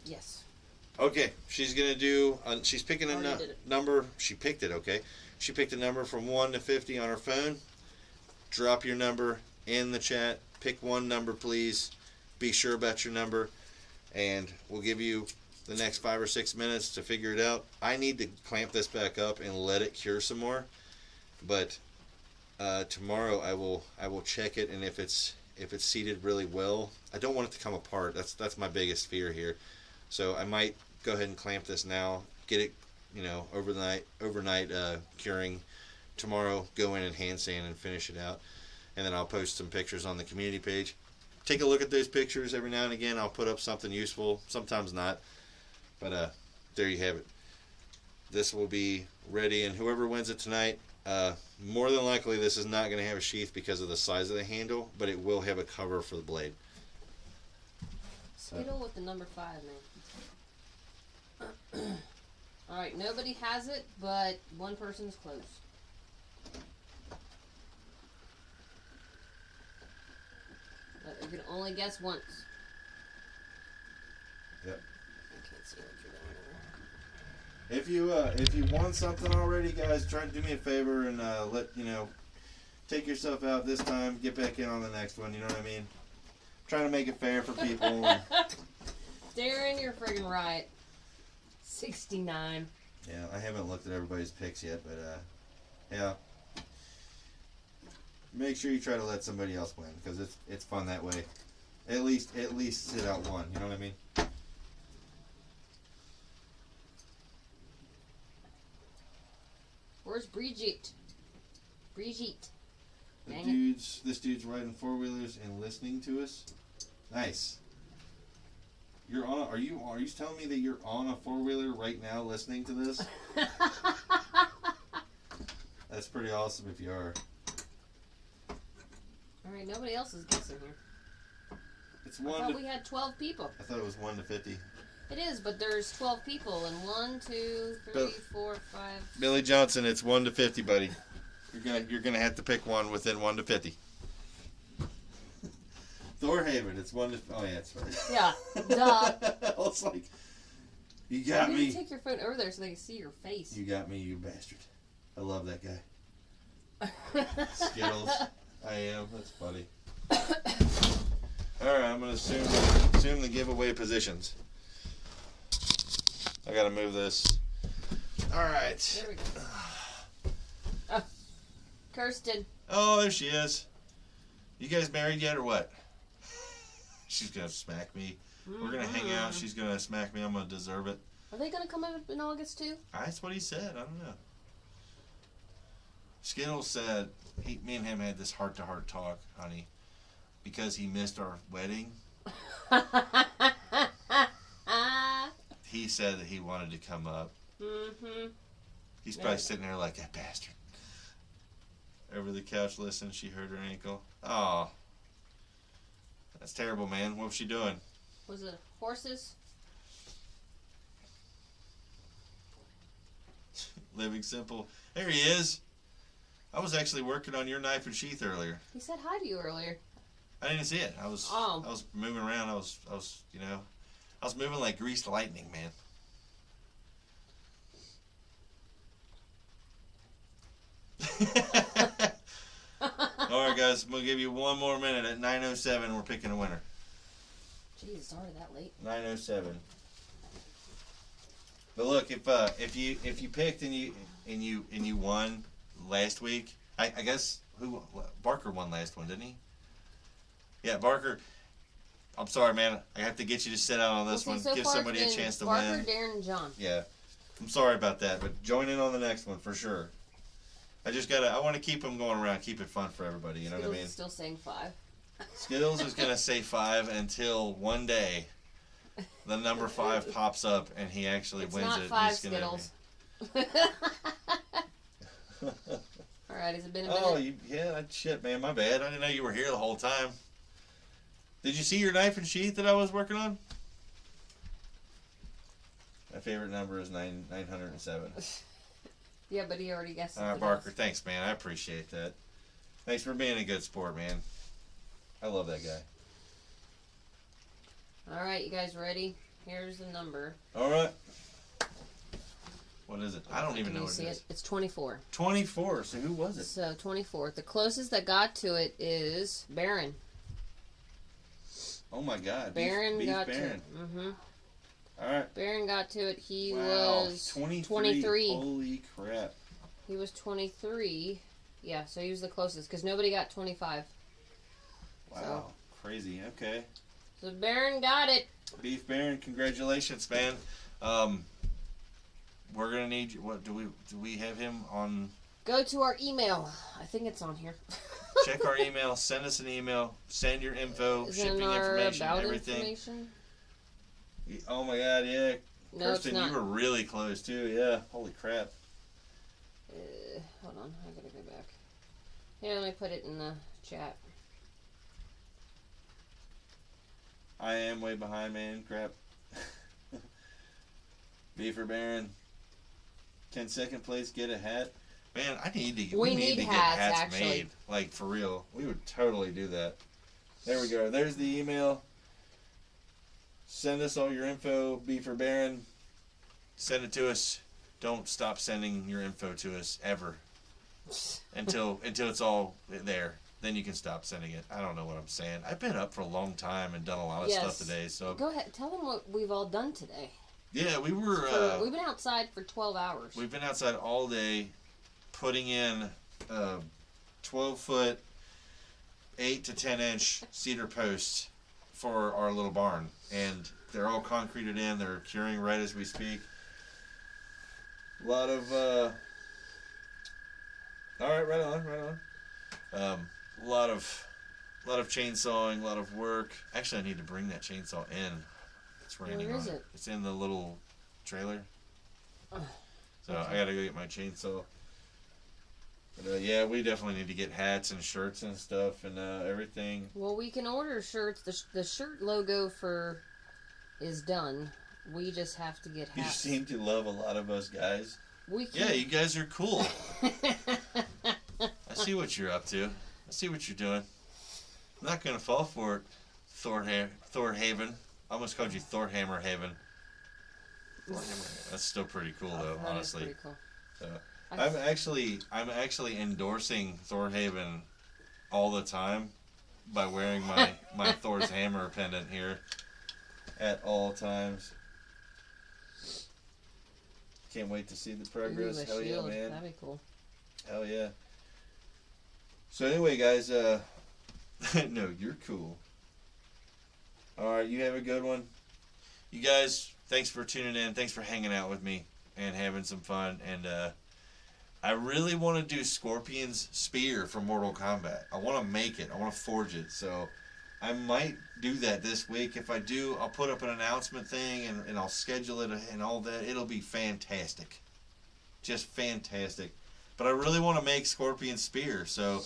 Yes. Okay, she's gonna do. She's picking a number. She picked it. Okay, she picked a number from 1 to 50 on her phone. Drop your number in the chat. Pick one number, please. Be sure about your number, and we'll give you the next 5 or 6 minutes to figure it out. I need to clamp this back up and let it cure some more, but tomorrow I will check it, and if it's seated really well, I don't want it to come apart. That's my biggest fear here. So I might go ahead and clamp this now, get it overnight curing. Tomorrow go in and hand sand and finish it out, and then I'll post some pictures on the community page. Take a look at those pictures every now and again. I'll put up something useful, sometimes not, but there you have it. This will be ready, and whoever wins it tonight, more than likely this is not going to have a sheath because of the size of the handle, but it will have a cover for the blade. So. Fiddle with the number 5, man. Alright, nobody has it, but one person's close. But you can only guess once. Yep. I can't see what you're doing. If you won something already, guys, try to do me a favor and take yourself out this time. Get back in on the next one. You know what I mean? Trying to make it fair for people. Darren, you're friggin' right. 69. Yeah, I haven't looked at everybody's picks yet, but yeah. Make sure you try to let somebody else win because it's fun that way. At least sit out one. You know what I mean? Brigitte. This dude's riding 4-wheelers and listening to us. Nice. You're on. Are you telling me that you're on a 4-wheeler right now listening to this? That's pretty awesome if you are. All right, nobody else is guessing here. It's I thought we had 12 people. I thought it was 1 to 50. It is, but there's 12 people, and 1, 2, 3, 4, 5. Billy Johnson, it's 1 to 50, buddy. You're gonna have to pick one within 1 to 50. Thorhaven, it's 1 to. Oh yeah, it's right. Yeah, duh. I was like, you got me. You take your phone over there so they can see your face. You got me, you bastard. I love that guy. Skittles. I am. That's funny. All right, I'm gonna assume the giveaway positions. I gotta move this. All right. There we go. Oh, Kirsten. Oh, there she is. You guys married yet or what? She's gonna smack me. We're gonna hang out. She's gonna smack me. I'm gonna deserve it. Are they gonna come up in August too? That's what he said. I don't know. Skittles said me and him had this heart-to-heart talk, honey, because he missed our wedding. He said that he wanted to come up. Mm-hmm. He's probably sitting there like, that bastard. Over the couch listening, she hurt her ankle. Oh, that's terrible, man. What was she doing? Was it horses? Living simple. There he is. I was actually working on your knife and sheath earlier. He said hi to you earlier. I didn't see it. I was moving around. I was moving like greased lightning, man. All right, guys. I'm gonna give you one more minute. At 9:07, we're picking a winner. Jeez, it's already that late. 9:07. But look, if you picked and you won last week, I guess Barker won last one, didn't he? Yeah, Barker. I'm sorry, man. I have to get you to sit out on this one. Give somebody a chance to Barker, win. Darren, and John. Yeah. I'm sorry about that, but join in on the next one for sure. I want to keep them going around, keep it fun for everybody, you know what I mean? Still saying 5. Skittles is going to say 5 until one day the number 5 pops up and he actually wins not it. 5 Skittles. Alright, has it been a minute? Oh, yeah, shit, man, my bad. I didn't know you were here the whole time. Did you see your knife and sheath that I was working on? My favorite number is 907. Yeah, but he already guessed. All right, Barker, thanks, man. I appreciate that. Thanks for being a good sport, man. I love that guy. Alright, you guys ready? Here's the number. Alright. What is it? I don't even know what it is. It's 24. 24. So who was it? So 24. The closest that got to it is Baron. Oh my God. Baron got Baron. to it. Mm-hmm. Alright. Baron got to it. He wow. was 23. Holy crap. He was 23. Yeah, so he was the closest because nobody got 25. Wow. So. Crazy. Okay. So Baron got it. Beef Baron, congratulations, man. We're gonna need you. What do we have him on? Go to our email. I think it's on here. Check our email. Send us an email. Send your info, shipping information, everything. Information? Oh my God, yeah. No, Kirsten, you were really close too. Yeah. Holy crap. Hold on, I gotta go back. Here, let me put it in the chat. I am way behind, man. Crap. Beaver Baron. Can second place get a hat? Man, we need to get hats actually made. Like, for real. We would totally do that. There we go. There's the email. Send us all your info, Beaver Baron. Send it to us. Don't stop sending your info to us ever. until it's all there. Then you can stop sending it. I don't know what I'm saying. I've been up for a long time and done a lot of stuff today. So go ahead. Tell them what we've all done today. Yeah, we've been outside for 12 hours. We've been outside all day putting in 12-foot, 8 to 10-inch cedar posts for our little barn. And they're all concreted in. They're curing right as we speak. A lot of All right, right on, right on. A lot of chainsawing, a lot of work. Actually, I need to bring that chainsaw in. It's raining Where is on it. it? It's in the little trailer. Oh, So okay. I gotta go get my chainsaw. But yeah, we definitely need to get hats and shirts and stuff and everything. Well, we can order shirts. The shirt logo is done. We just have to get You hats. seem to love a lot of us guys. We can. Yeah, you guys are cool. I see what you're up to. I see what you're doing. I'm not gonna fall for it, Thorhaven. I almost called you Thorhammer Haven. That's still pretty cool though, That is honestly. pretty cool. So I'm actually endorsing Thorhaven all the time by wearing my Thor's hammer pendant here at all times. Can't wait to see the progress. Ooh, a Hell yeah, shield. man. That'd be cool. Hell yeah. So anyway, guys, no, you're cool. Alright, you have a good one. You guys, thanks for tuning in. Thanks for hanging out with me and having some fun. And I really want to do Scorpion's Spear for Mortal Kombat. I want to make it. I want to forge it. So I might do that this week. If I do, I'll put up an announcement thing and I'll schedule it and all that. It'll be fantastic. Just fantastic. But I really want to make Scorpion's Spear. So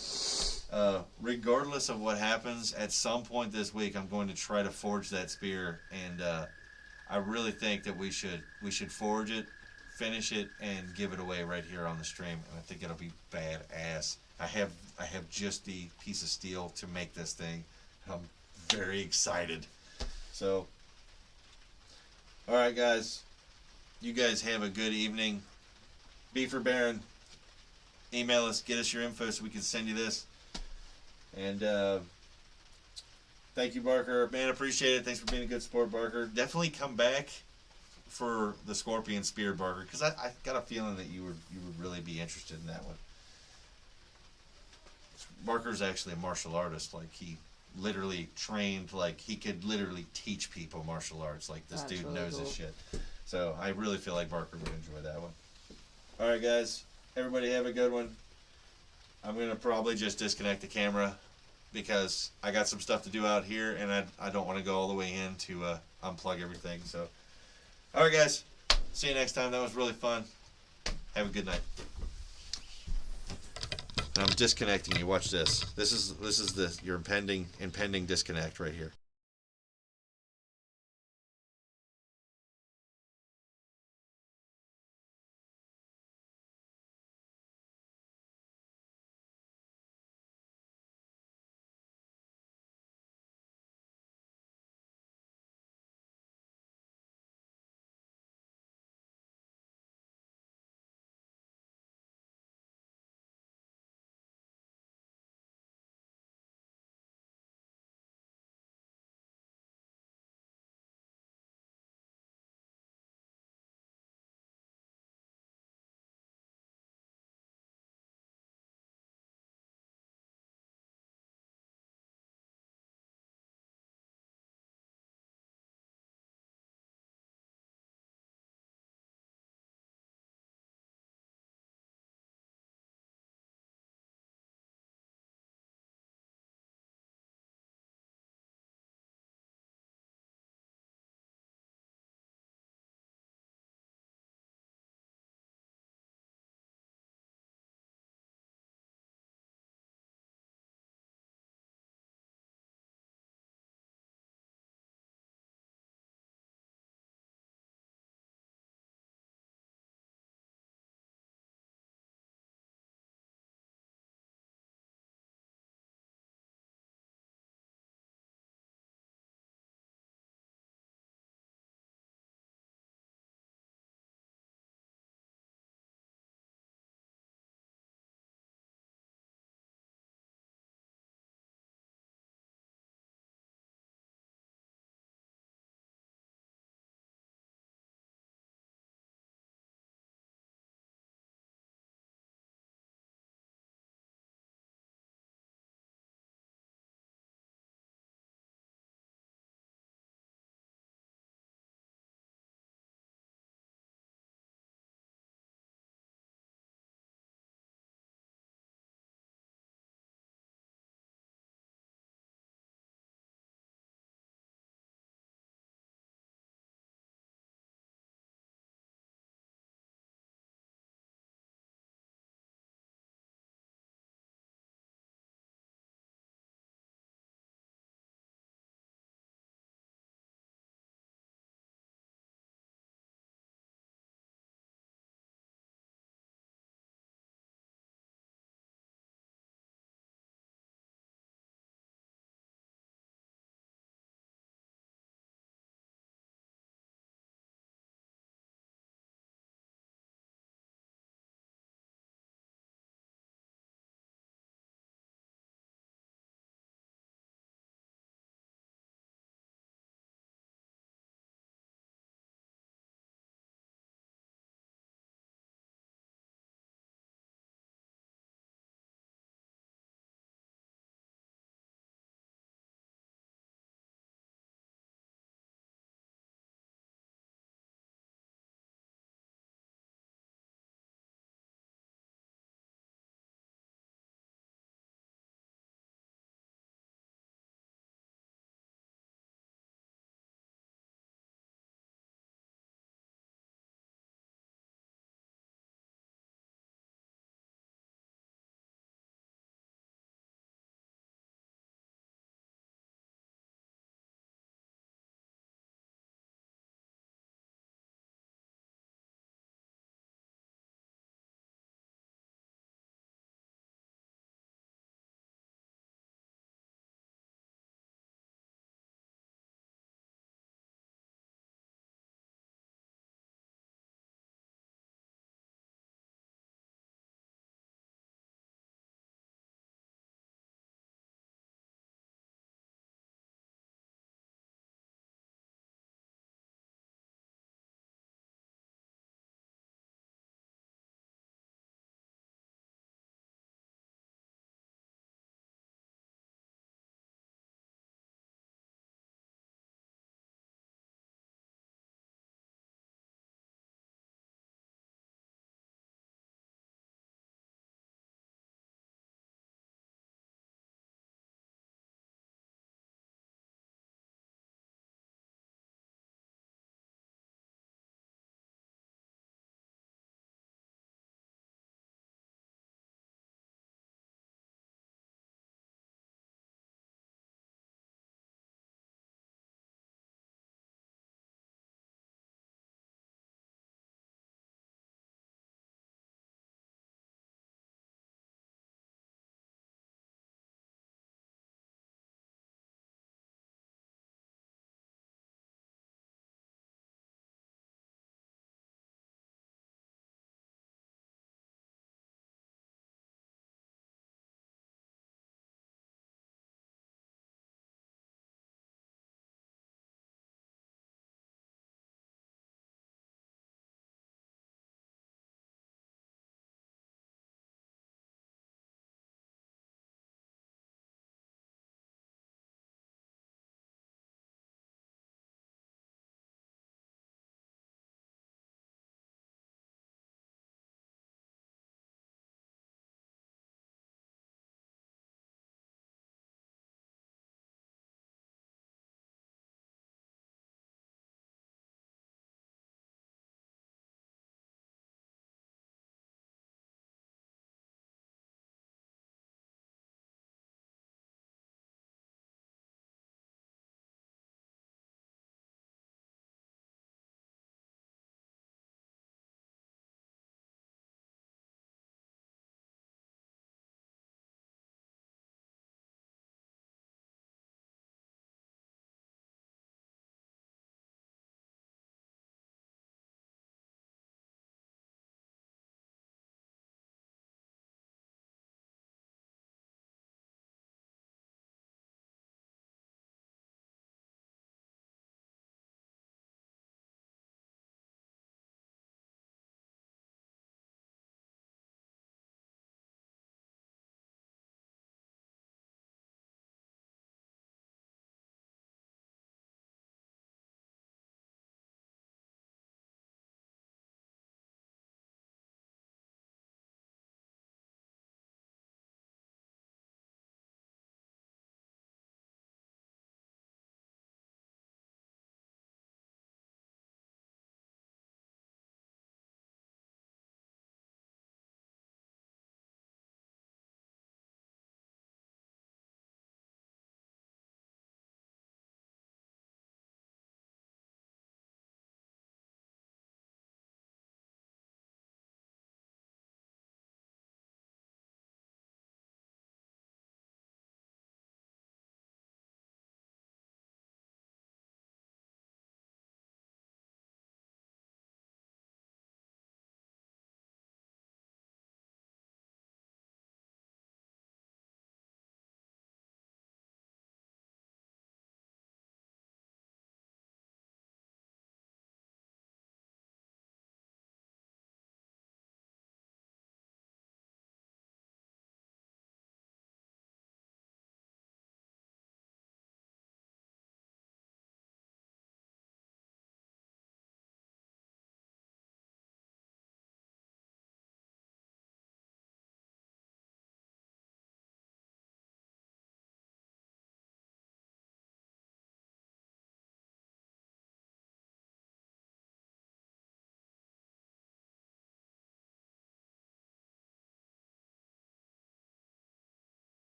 regardless of what happens, at some point this week, I'm going to try to forge that spear. And I really think that we should forge it, finish it, and give it away right here on the stream. And I think it'll be badass. I have just the piece of steel to make this thing. I'm very excited. So, all right, guys. You guys have a good evening. B for Baron. Email us, get us your info so we can send you this. And thank you, Barker. Man, appreciate it. Thanks for being a good sport, Barker. Definitely come back for the Scorpion Spear, Barker, because I got a feeling that you would really be interested in that one. Barker's actually a martial artist. Like, he literally trained, like, he could literally teach people martial arts. Like, this That's dude really knows cool. his shit. So I really feel like Barker would enjoy that one. All right, guys. Everybody have a good one. I'm going to probably just disconnect the camera because I got some stuff to do out here, and I don't want to go all the way in to unplug everything. So, all right, guys. See you next time. That was really fun. Have a good night. I'm disconnecting you. Watch this. This is your impending disconnect right here.